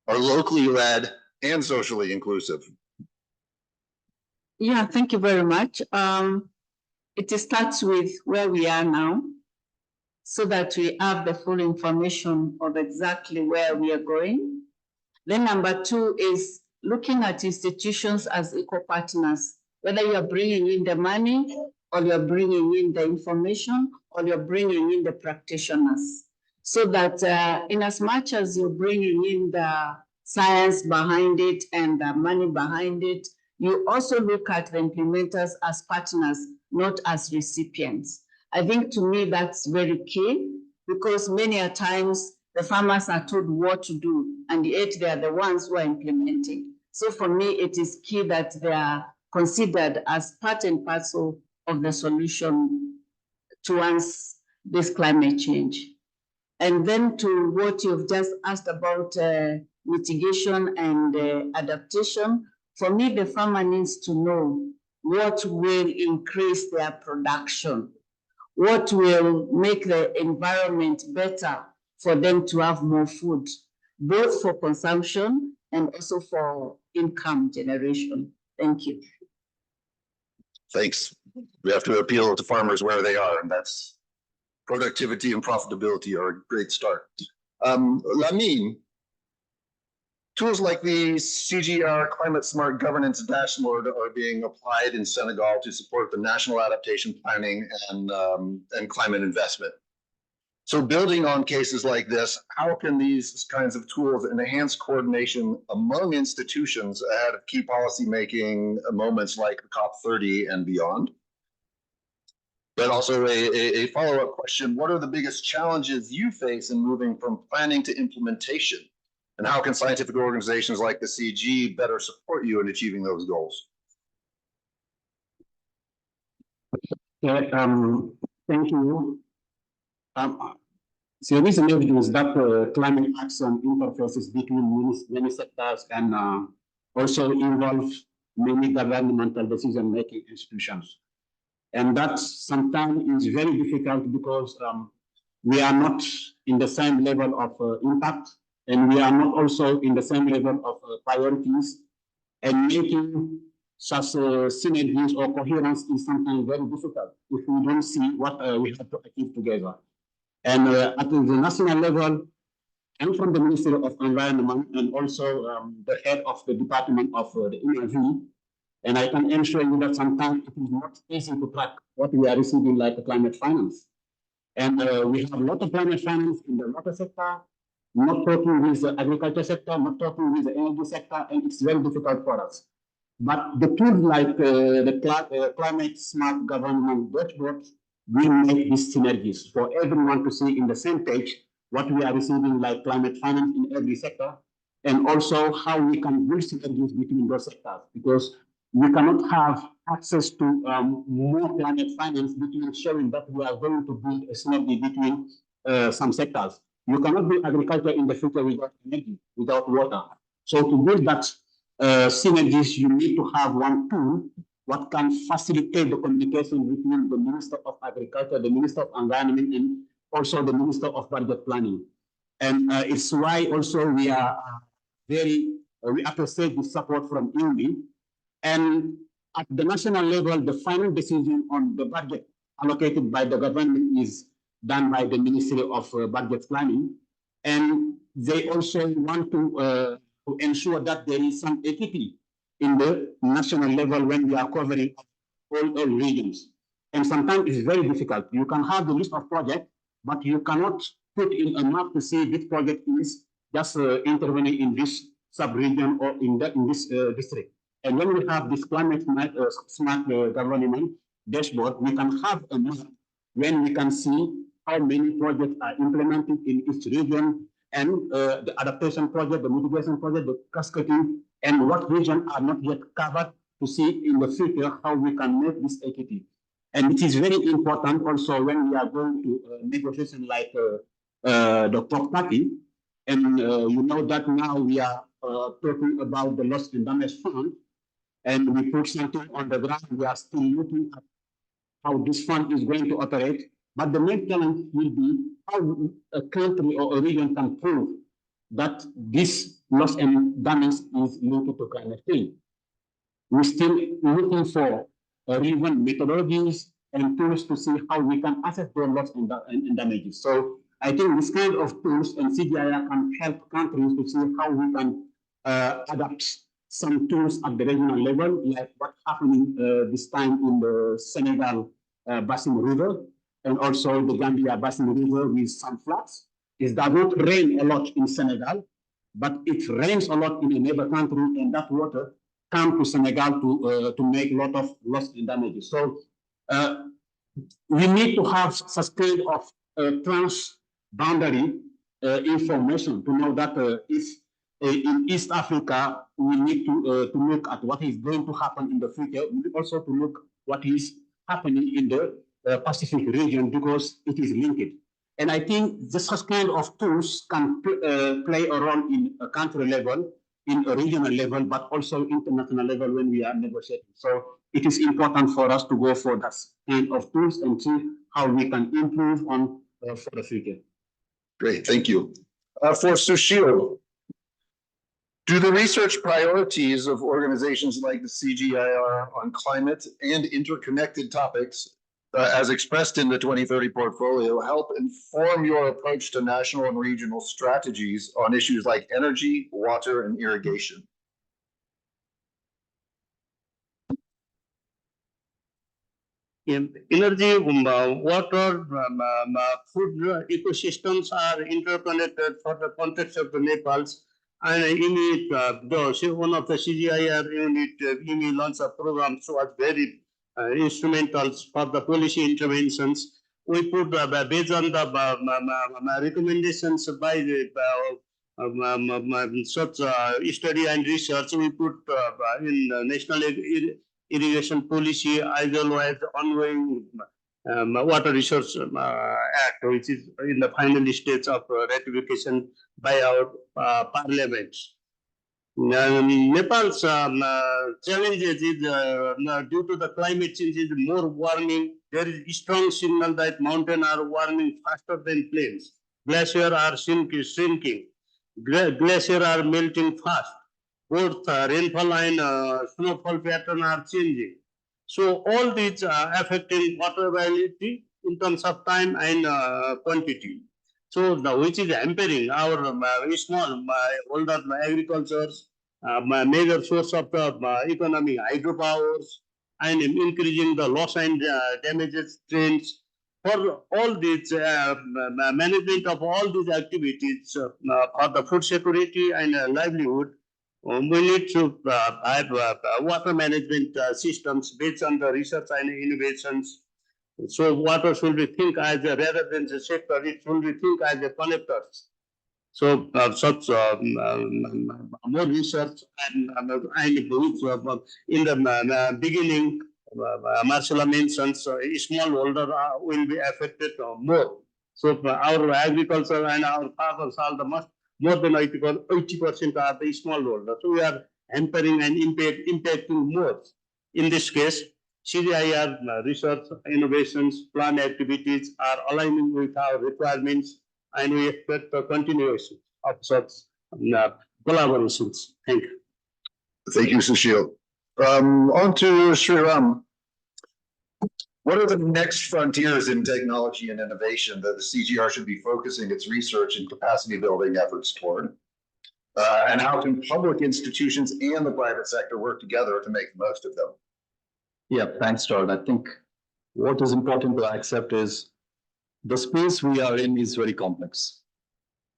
are locally led and socially inclusive? Yeah, thank you very much. It starts with where we are now, so that we have the full information of exactly where we are going. Then number two is looking at institutions as equal partners, whether you are bringing in the money or you're bringing in the information or you're bringing in the practitioners. So that in as much as you're bringing in the science behind it and the money behind it, you also look at the implementers as partners, not as recipients. I think to me that's very key, because many a times the farmers are told what to do and yet they are the ones who are implementing. So for me, it is key that they are considered as part and parcel of the solution towards this climate change. And then to what you've just asked about mitigation and adaptation, for me, the farmer needs to know what will increase their production, what will make the environment better for them to have more food, both for consumption and also for income generation. Thank you. Thanks. We have to appeal to farmers where they are, and that's productivity and profitability are a great start. Lamine, tools like the CGIAR Climate Smart Governance Dashboard are being applied in Senegal to support the national adaptation planning and climate investment. So building on cases like this, how can these kinds of tools enhance coordination among institutions ahead of key policymaking moments like the COP30 and beyond? But also a follow-up question, what are the biggest challenges you face in moving from planning to implementation? And how can scientific organizations like the CG better support you in achieving those goals? Okay, thank you. So there is an evidence that climate action interfaces between many sectors and also involve many governmental decision-making institutions. And that sometimes is very difficult because we are not in the same level of impact, and we are not also in the same level of priorities, and making such synergies or coherence is sometimes very difficult if we don't see what we have to achieve together. And at the national level, I'm from the Ministry of Environment and also the head of the Department of the NRV. And I can ensure you that sometimes it is not easy to track what we are receiving like climate finance. And we have a lot of climate finance in the water sector, not talking with the agriculture sector, not talking with the energy sector, and it's very difficult for us. But the tools like the climate smart government dashboard will make these synergies for everyone to see in the same page what we are receiving like climate finance in every sector, and also how we can build synergies between those sectors, because we cannot have access to more climate finance between showing that we are going to build a synergy between some sectors. You cannot build agriculture in the future without energy, without water. So to build that synergies, you need to have one tool what can facilitate the communication between the Minister of Agriculture, the Minister of Environment, and also the Minister of Budget Planning. And it's why also we are we appreciate the support from INVI. And at the national level, the final decision on the budget allocated by the government is done by the Ministry of Budget Planning. And they also want to ensure that there is some equity in the national level when we are covering all regions. And sometimes it's very difficult. You can have the list of projects, but you cannot put in a map to see which project is just intervening in this sub-region or in this district. And when we have this climate smart government dashboard, we can have a map when we can see how many projects are implemented in each region, and the adaptation project, the mitigation project, the cascading, and what regions are not yet covered, to see in the future how we can make this equity. And it is very important also when we are going to negotiation like the COP30, and you know that now we are talking about the loss and damage fund, and we put something on the ground. We are still looking at how this fund is going to operate. But the main challenge will be how a country or a region can prove that this loss and damage is linked to climate change. We're still looking for relevant methodologies and tools to see how we can assess those loss and damages. So I think this kind of tools and CGIAR can help countries to see how we can adapt some tools at the regional level, like what's happening this time in the Senegal Basin River, and also the Gambia Basin River with some floods. It does not rain a lot in Senegal, but it rains a lot in a neighbor country, and that water comes to Senegal to make a lot of loss and damages. So we need to have such kind of trans-boundary information to know that if in East Africa, we need to look at what is going to happen in the future. We need also to look what is happening in the Pacific region, because it is linked. And I think this kind of tools can play a role in a country level, in a regional level, but also international level when we are negotiating. So it is important for us to go for that kind of tools and see how we can improve on for the future. Great, thank you. For Sushil, do the research priorities of organizations like the CGIAR on climate and interconnected topics, as expressed in the 2030 portfolio, help inform your approach to national and regional strategies on issues like energy, water, and irrigation? Energy, water, food ecosystems are interconnected for the context of the Nepal's. And one of the CGIAR unit, IMI launched a program so was very instrumental for the policy interventions. We put based on the recommendations by the such study and research, we put in national irrigation policy, as well as the ongoing Water Resource Act, which is in the final stage of ratification by our parliament. Nepal's challenges is due to the climate change is more warming. There is a strong signal that mountains are warming faster than plains. Glaciers are shrinking. Glaciers are melting fast. Both rainfall and snowfall pattern are changing. So all these are affecting water availability in terms of time and quantity. So which is hampering our small older agricultures, major source of the economic hydropowers, and increasing the loss and damages trends. For all these management of all these activities for the food security and livelihood, we need to have water management systems based on the research and innovations. So water should be think as rather than the sector, it should be think as a connectors. So more research and in the beginning, Marcella mentions smallholder will be affected more. So our agriculture and our farmers are the more than 80% are the smallholder. So we are hampering and impacting more. In this case, CGIAR research, innovations, plan activities are aligning with our requirements, and we expect the continuation of such collaborations. Thank you. Thank you, Sushil. On to Sriram. What are the next frontiers in technology and innovation that the CGIAR should be focusing its research and capacity building efforts toward? And how can public institutions and the private sector work together to make the most of them? Yeah, thanks, Todd. I think what is important to accept is the space we are in is very complex.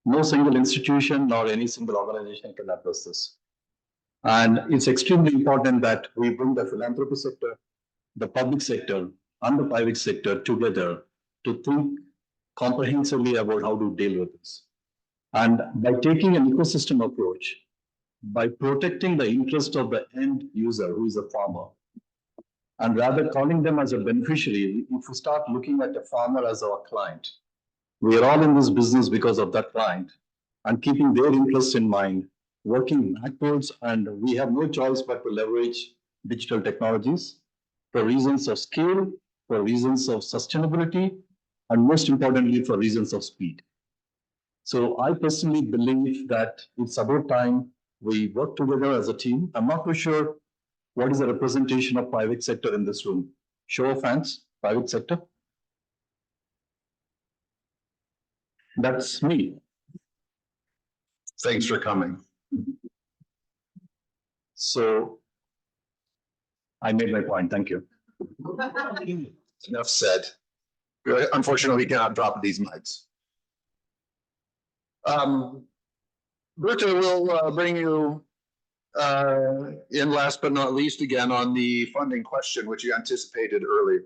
No single institution nor any single organization can address this. And it's extremely important that we bring the philanthropy sector, the public sector, and the private sector together to think comprehensively about how to deal with this. And by taking an ecosystem approach, by protecting the interest of the end user, who is a farmer, and rather calling them as a beneficiary, if we start looking at a farmer as our client, we are all in this business because of that client, and keeping their interests in mind, working backwards, and we have no choice but to leverage digital technologies for reasons of scale, for reasons of sustainability, and most importantly, for reasons of speed. So I personally believe that it's about time we work together as a team. I'm not too sure what is the representation of private sector in this room. Show of hands, private sector. That's me. Thanks for coming. So I made my point. Thank you. Enough said. Unfortunately, we cannot drop these mics. Berta will bring you in last but not least again on the funding question, which you anticipated earlier,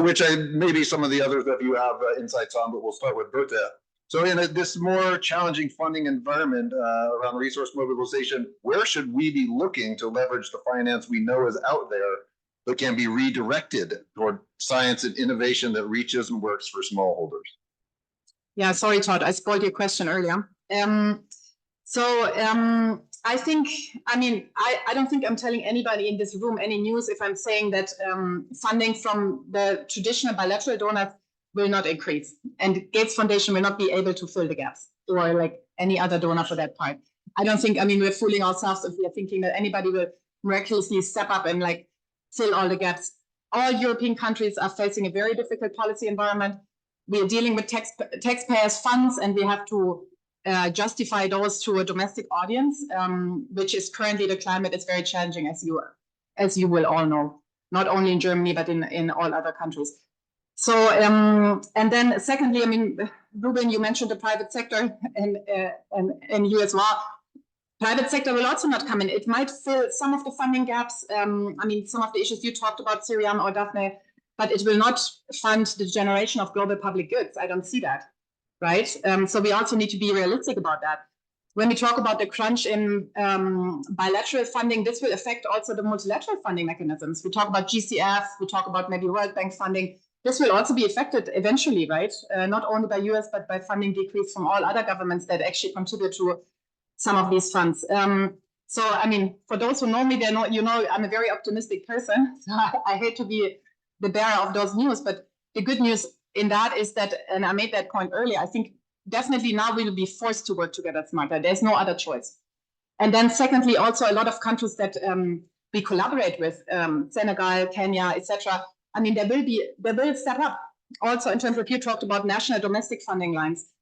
which maybe some of the others of you have insights on, but we'll start with Berta. So in this more challenging funding environment around resource mobilization, where should we be looking to leverage the finance we know is out there but can be redirected toward science and innovation that reaches and works for smallholders? Yeah, sorry, Todd, I spoiled your question earlier. I think, I don't think I'm telling anybody in this room any news if I'm saying that funding from the traditional bilateral donors will not increase, and Gates Foundation will not be able to fill the gaps, or like any other donor for that part. I don't think, we're fooling ourselves if we are thinking that anybody will miraculously step up and like fill all the gaps. All European countries are facing a very difficult policy environment. We are dealing with taxpayers' funds, and we have to justify those to a domestic audience, which is currently the climate is very challenging, as you will all know, not only in Germany, but in all other countries. So, and then secondly, Ruben, you mentioned the private sector, and you as well. Private sector will also not come in. It might fill some of the funding gaps. Some of the issues you talked about, Sriram or Daphne, but it will not fund the generation of global public goods. I don't see that, right? So we also need to be realistic about that. when we talk about the crunch in bilateral funding, this will affect also the multilateral funding mechanisms. We talk about GCF, we talk about maybe World Bank funding. This will also be affected eventually, right? Not only by US, but by funding decrease from all other governments that actually contribute to some of these funds. So, I mean, for those who know me, they know, you know, I'm a very optimistic person. So I hate to be the bearer of those news, but the good news in that is that, and I made that point earlier, I think definitely now we will be forced to work together smarter. There's no other choice. And then secondly, also a lot of countries that we collaborate with, Senegal, Kenya, etc. I mean, they will step up also in terms of, you talked about national domestic funding lines.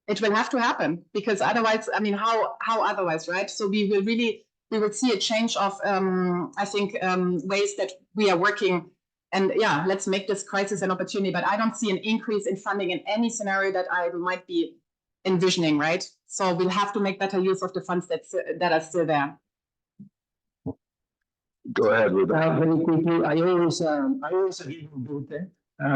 It will have to happen because otherwise, I mean, how otherwise, right? So we will see a change of, I think, ways that we are working. And yeah, let's make this crisis an opportunity. But I don't see an increase in funding in any scenario that I might be envisioning, right? So we'll have to make better use of the funds that are still there. Go ahead with that. Very quickly, I always agree with Dute.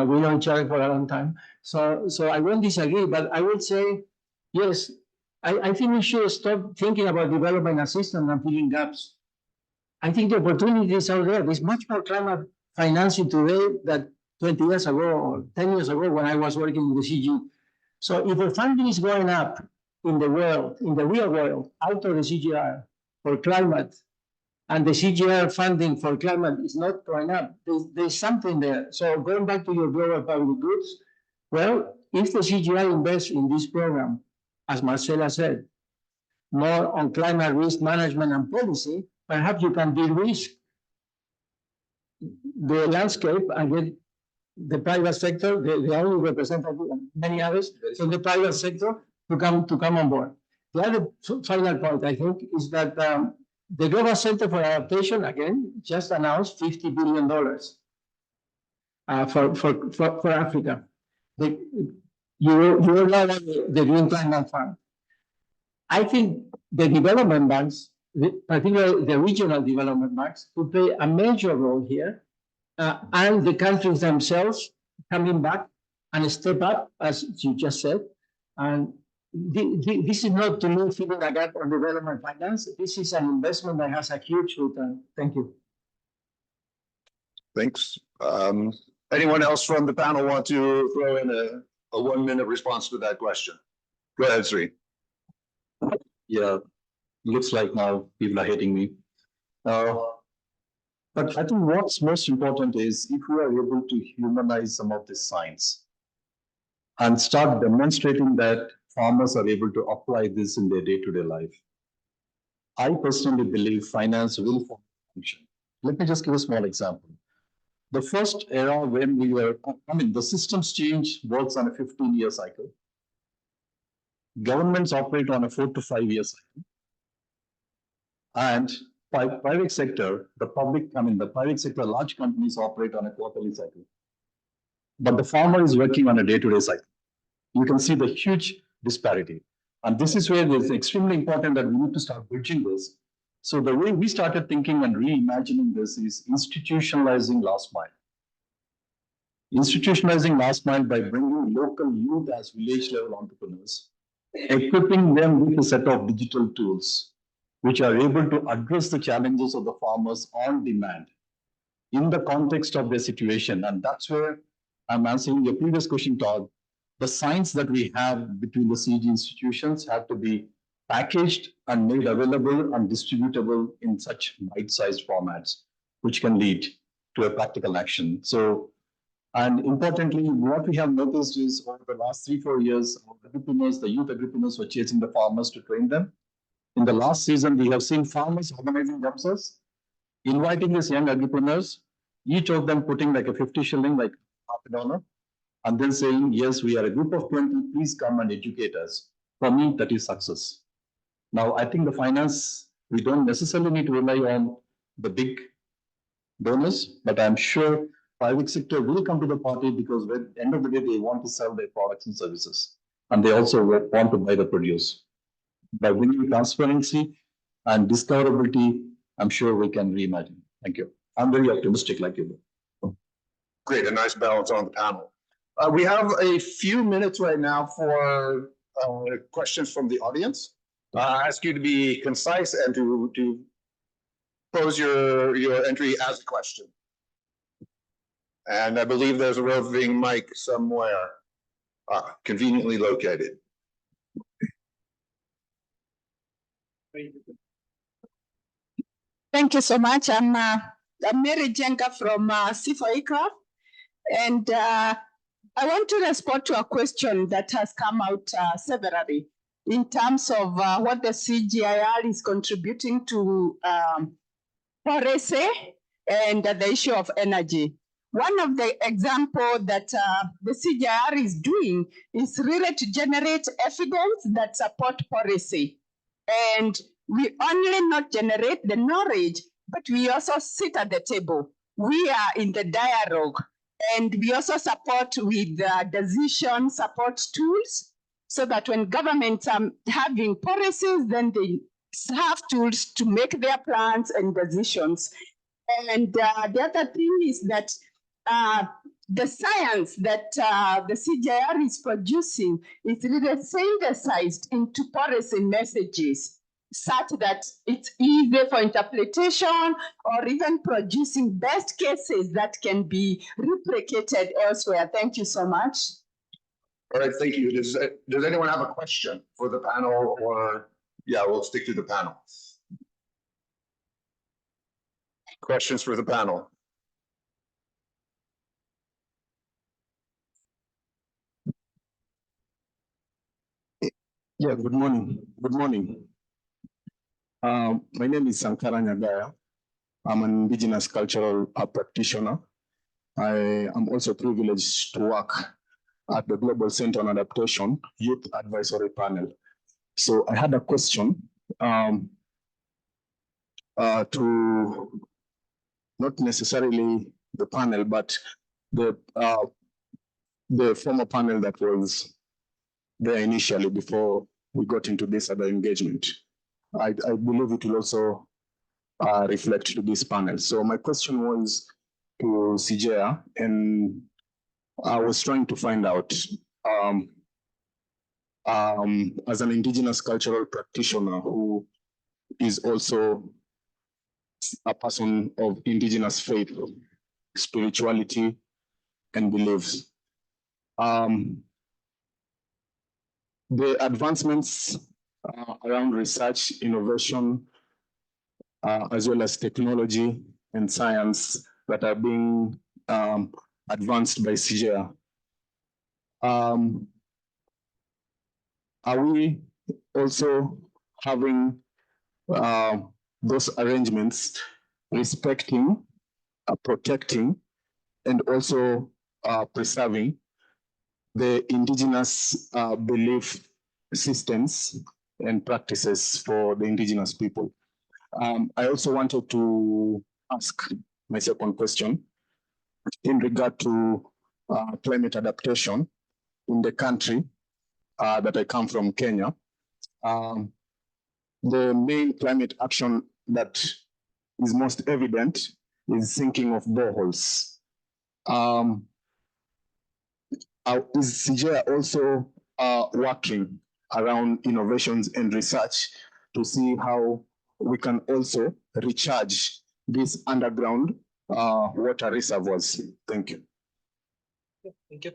We know each other for a long time. So I won't disagree, but I would say, yes, I think we should stop thinking about developing a system and filling gaps. I think the opportunities are there. There's much more climate financing today than 20 years ago or 10 years ago when I was working in the CG. So if the funding is going up in the world, in the real world, out of the CGIAR for climate, and the CGIAR funding for climate is not going up, there's something there. So going back to your global public goods, well, if the CGIAR invests in this program, as Marcela said, more on climate risk management and policy, perhaps you can de-risk the landscape and get the private sector, the only representative and many others from the private sector to come on board. The other final point, I think, is that the Global Center for Adaptation, again, just announced $50 billion for Africa. You know the Green Climate Fund. I think the development banks, particularly the regional development banks, will play a major role here, and the countries themselves coming back and step up, as you just said. And this is not to me filling a gap on development finance. This is an investment that has a huge return. Thank you. Thanks. Anyone else from the panel want to throw in a 1-minute response to that question? Go ahead, Sri. Yeah, looks like now people are hating me. But I think what's most important is if we are able to humanize some of this science and start demonstrating that farmers are able to apply this in their day-to-day life. I personally believe finance will function. Let me just give a small example. The first era when we were, the systems change works on a 15-year cycle. Governments operate on a 4 to 5 year cycle. And private sector, the private sector, large companies operate on a quarterly cycle. But the farmer is working on a day-to-day cycle. You can see the huge disparity. And this is where it's extremely important that we need to start bridging this. So the way we started thinking and reimagining this is institutionalizing last mile. Institutionalizing last mile by bringing local youth as village level entrepreneurs, equipping them with a set of digital tools, which are able to address the challenges of the farmers on demand in the context of their situation. And that's where I'm answering your previous question, Todd. The science that we have between the CG institutions have to be packaged and made available and distributable in such bite-sized formats, which can lead to a practical action. So, and importantly, what we have noticed is over the last 3-4 years, agripreneurs, the youth agripreneurs were chasing the farmers to train them. In the last season, we have seen farmers organizing themselves, inviting these young agripreneurs, each of them putting like a 50 shilling, like $50, and then saying, yes, we are a group of 20, please come and educate us. For me, that is success. Now, I think the finance, we don't necessarily need to rely on the big donors, but I'm sure private sector will come to the party because at the end of the day, they want to sell their products and services. And they also want to buy the produce. By bringing transparency and discoverability, I'm sure we can reimagine. Thank you. I'm very optimistic like you. Great, a nice balance on the panel. We have a few minutes right now for questions from the audience. I ask you to be concise and to pose your entry as a question. And I believe there's a roving mic somewhere, conveniently located. Thank you so much. I'm Mary Jenga from CIFA, and I want to respond to a question that has come out severally in terms of what the CGIAR is contributing to policy and the issue of energy. One of the examples that the CGIAR is doing is really to generate evidence that support policy. And we only not generate the knowledge, but we also sit at the table. We are in the dialogue, and we also support with decision support tools, so that when governments are having policies, then they have tools to make their plans and decisions. And the other thing is that the science that the CGIAR is producing is really synthesized into policy messages, such that it's easy for interpretation or even producing best cases that can be replicated elsewhere. Thank you so much. All right, thank you. Does anyone have a question for the panel, or yeah, we'll stick to the panel. Questions for the panel? Yeah, good morning. Good morning. My name is Sankara Nyagaya. I'm an indigenous cultural practitioner. I am also privileged to work at the Global Center on Adaptation Youth Advisory Panel. So I had a question to not necessarily the panel, but the former panel that was there initially before we got into this other engagement. I believe it will also reflect to this panel. So my question was to CGIAR, and I was trying to find out, as an indigenous cultural practitioner who is also a person of indigenous faith, spirituality, and beliefs. The advancements around research, innovation, as well as technology and science that are being advanced by CGIAR. Are we also having those arrangements respecting, protecting, and also preserving the indigenous belief systems and practices for the indigenous people? I also wanted to ask my second question in regard to climate adaptation in the country that I come from, Kenya. The main climate action that is most evident is sinking of boreholes. Is CGIAR also working around innovations and research to see how we can also recharge these underground water reservoirs? Thank you. Thank you.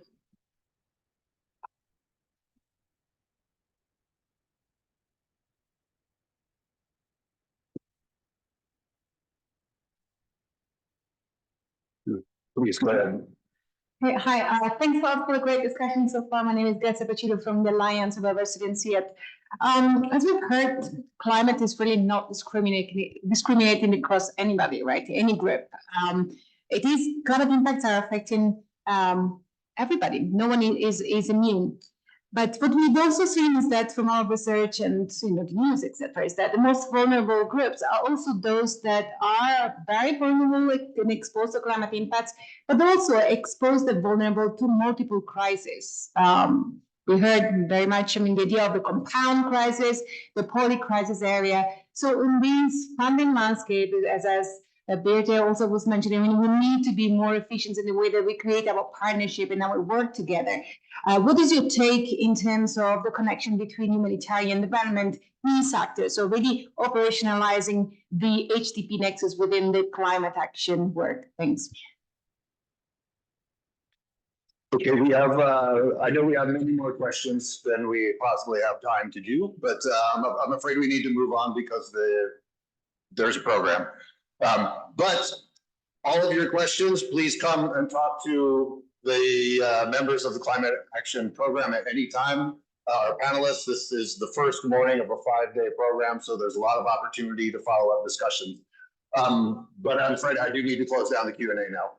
Please go ahead. Hey, hi, thanks a lot for the great discussion so far. My name is Gracia Pachito from the Alliance of Diversity in CIAT. As we've heard, climate is really not discriminating across anybody, right? Any group. It is, climate impacts are affecting everybody. No one is immune. But what we've also seen is that from our research and the news, etc., is that the most vulnerable groups are also those that are very vulnerable and exposed to climate impacts, but also exposed and vulnerable to multiple crises. We heard very much, the idea of the compound crisis, the poly crisis area. So in these funding landscape, as Bertha also was mentioning, we need to be more efficient in the way that we create our partnership and our work together. What is your take in terms of the connection between humanitarian development, these actors, so really operationalizing the HDP nexus within the climate action work? Thanks. Okay, we have, I know we have many more questions than we possibly have time to do, but I'm afraid we need to move on because there's a program. But all of your questions, please come and talk to the members of the Climate Action Program at any time. Our panelists, this is the first morning of a 5-day program, so there's a lot of opportunity to follow up discussions. But I'm afraid I do need to close down the Q&A now.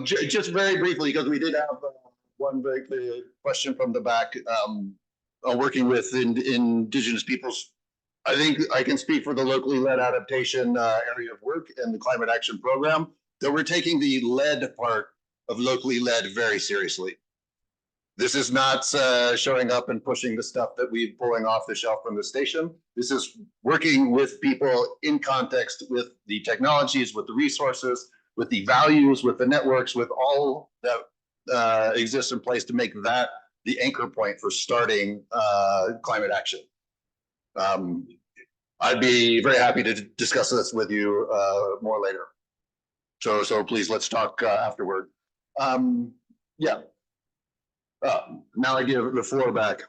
Just very briefly, because we did have one very clear question from the back, working with indigenous peoples. I think I can speak for the locally led adaptation area of work and the Climate Action Program, that we're taking the led part of locally led very seriously. This is not showing up and pushing the stuff that we're pulling off the shelf from the station. This is working with people in context with the technologies, with the resources, with the values, with the networks, with all that exists in place to make that the anchor point for starting climate action. I'd be very happy to discuss this with you more later. So please, let's talk afterward. Yeah. Now I give the floor back.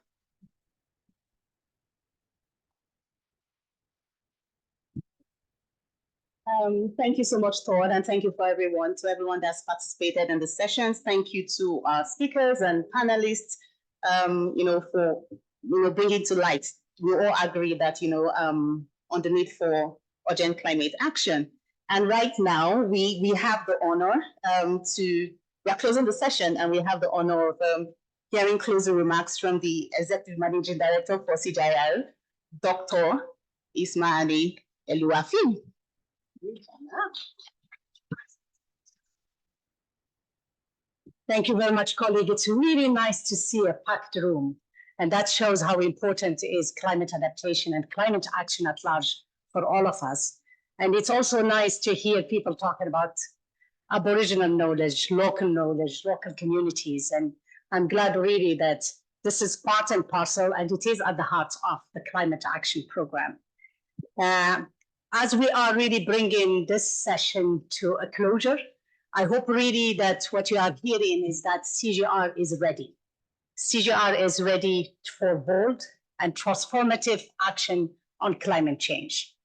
Thank you so much, Todd, and thank you to everyone that's participated in the sessions. Thank you to our speakers and panelists, for bringing to light. We all agree that on the need for urgent climate action. And right now, we have the honor we are closing the session, and we have the honor of hearing closing remarks from the Executive Managing Director for CGIAR, Dr. Ismaili Eluafi. Thank you very much, colleague. It's really nice to see a packed room, and that shows how important is climate adaptation and climate action at large for all of us. And it's also nice to hear people talking about Aboriginal knowledge, local communities, and I'm glad really that this is part and parcel, and it is at the heart of the Climate Action Program. As we are really bringing this session to a closure, I hope really that what you are hearing is that CGIAR is ready. CGIAR is ready for bold and transformative action on climate change.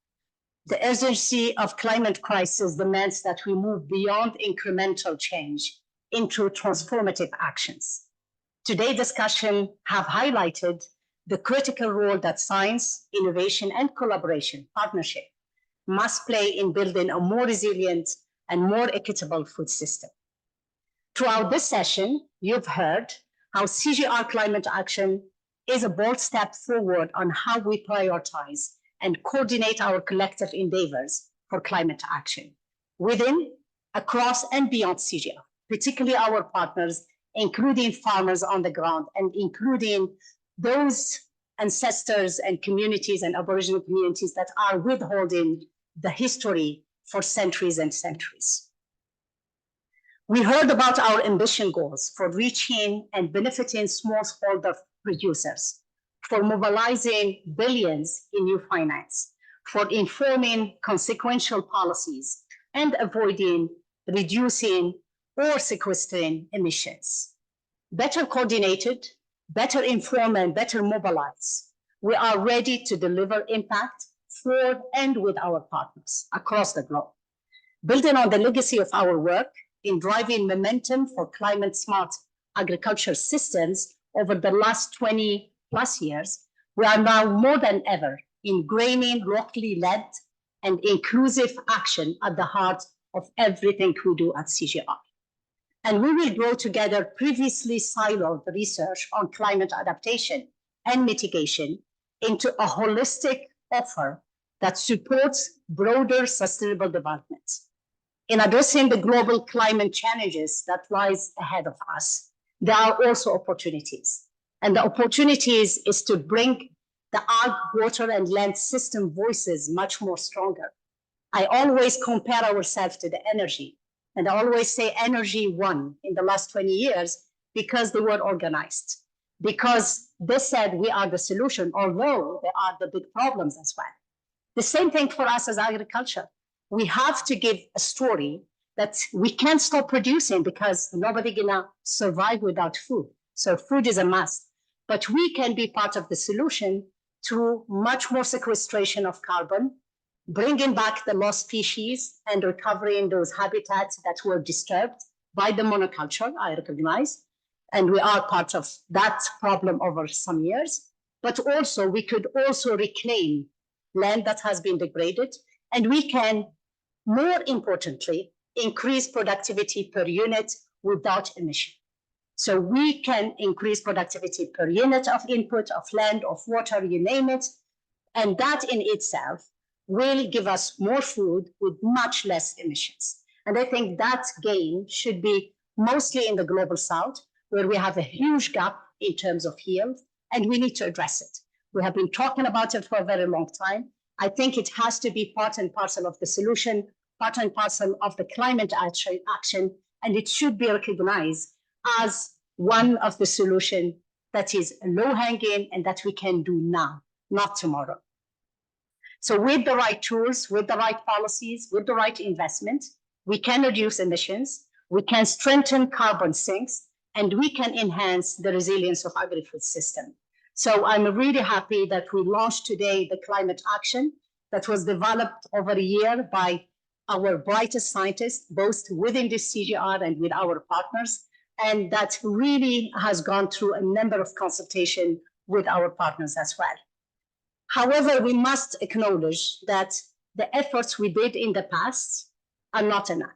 The urgency of climate crisis demands that we move beyond incremental change into transformative actions. Today's discussion have highlighted the critical role that science, innovation, and collaboration, partnership, must play in building a more resilient and more equitable food system. Throughout this session, you've heard how CGIAR Climate Action is a bold step forward on how we prioritize and coordinate our collective endeavors for climate action within, across, and beyond CGIAR, particularly our partners, including farmers on the ground and including those ancestors and communities and Aboriginal communities that are withholding the history for centuries and centuries. We heard about our ambition goals for reaching and benefiting smallholder producers, for mobilizing billions in new finance, for informing consequential policies, and avoiding, reducing, or sequestering emissions. Better coordinated, better informed, and better mobilized, we are ready to deliver impact for and with our partners across the globe. Building on the legacy of our work in driving momentum for climate-smart agriculture systems over the last 20 plus years, we are now more than ever ingraining locally led and inclusive action at the heart of everything we do at CGIAR. And we will grow together previously siloed research on climate adaptation and mitigation into a holistic offer that supports broader sustainable development. In addressing the global climate challenges that lies ahead of us, there are also opportunities. And the opportunities is to bring the ag, water, and land system voices much more stronger. I always compare ourselves to the energy, and I always say energy won in the last 20 years because they were organized, because they said we are the solution, although there are the big problems as well. The same thing for us as agriculture. We have to give a story that we can't stop producing because nobody gonna survive without food. So food is a must, but we can be part of the solution through much more sequestration of carbon, bringing back the lost species and recovering those habitats that were disturbed by the monoculture, I recognize. And we are part of that problem over some years. But also, we could also reclaim land that has been degraded. And we can, more importantly, increase productivity per unit without emission. So we can increase productivity per unit of input, of land, of water, you name it. And that in itself will give us more food with much less emissions. And I think that gain should be mostly in the global south, where we have a huge gap in terms of yield, and we need to address it. We have been talking about it for a very long time. I think it has to be part and parcel of the solution, part and parcel of the climate action, and it should be recognized as one of the solutions that is low-hanging and that we can do now, not tomorrow. So with the right tools, with the right policies, with the right investment, we can reduce emissions, we can strengthen carbon sinks, and we can enhance the resilience of agri-food system. So I'm really happy that we launched today the climate action that was developed over a year by our brightest scientists, both within the CGIAR and with our partners, and that really has gone through a number of consultations with our partners as well. However, we must acknowledge that the efforts we did in the past are not enough.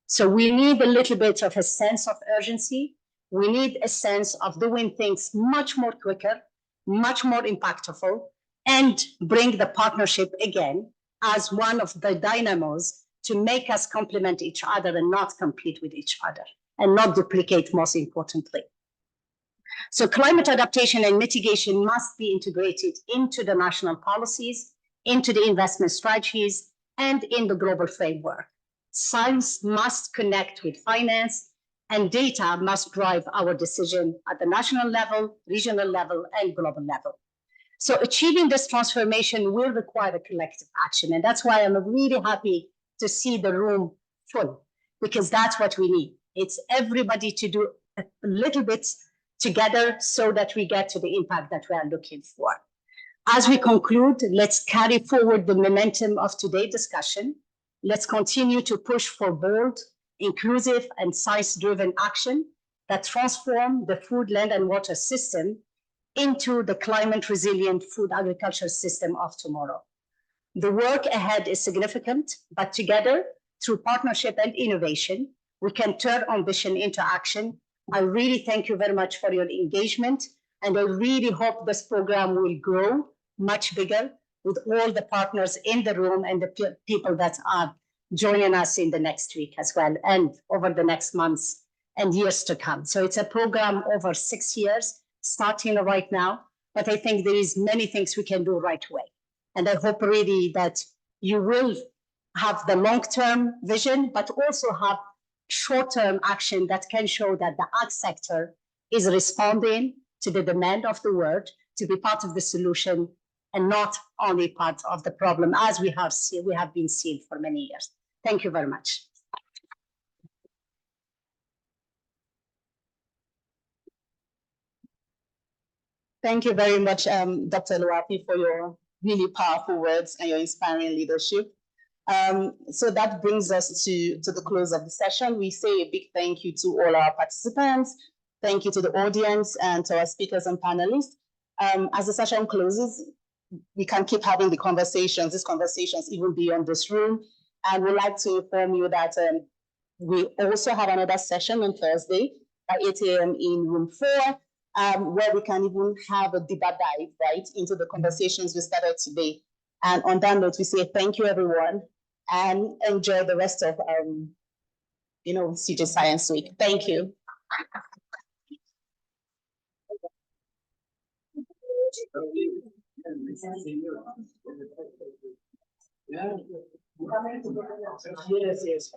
So we need a little bit of a sense of urgency. We need a sense of doing things much more quicker, much more impactful, and bring the partnership again as one of the dynamos to make us complement each other and not compete with each other, and not duplicate, most importantly. So climate adaptation and mitigation must be integrated into the national policies, into the investment strategies, and in the global framework. Science must connect with finance, and data must drive our decision at the national level, regional level, and global level. So achieving this transformation will require a collective action, and that's why I'm really happy to see the room full, because that's what we need. It's everybody to do a little bit together so that we get to the impact that we are looking for. As we conclude, let's carry forward the momentum of today's discussion. Let's continue to push for bold, inclusive, and science-driven action that transform the food, land, and water system into the climate-resilient food agriculture system of tomorrow. The work ahead is significant, but together, through partnership and innovation, we can turn ambition into action. I really thank you very much for your engagement, and I really hope this program will grow much bigger with all the partners in the room and the people that are joining us in the next week as well, and over the next months and years to come. So it's a program over 6 years, starting right now, but I think there is many things we can do right away. And I hope really that you will have the long-term vision, but also have short-term action that can show that the ag sector is responding to the demand of the world to be part of the solution and not only part of the problem, as we have been seeing for many years. Thank you very much. Thank you very much, Dr. Luapi, for your really powerful words and your inspiring leadership. So that brings us to the close of the session. We say a big thank you to all our participants. Thank you to the audience and to our speakers and panelists. As the session closes, we can keep having these conversations even beyond this room. And we'd like to inform you that we also have another session on Thursday at 8 a.m. in room 4, where we can even have a deeper dive, right, into the conversations we started today. And on that note, we say thank you, everyone, and enjoy the rest of, CG Science Week. Thank you. Yes, yes.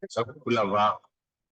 Yes, Kulava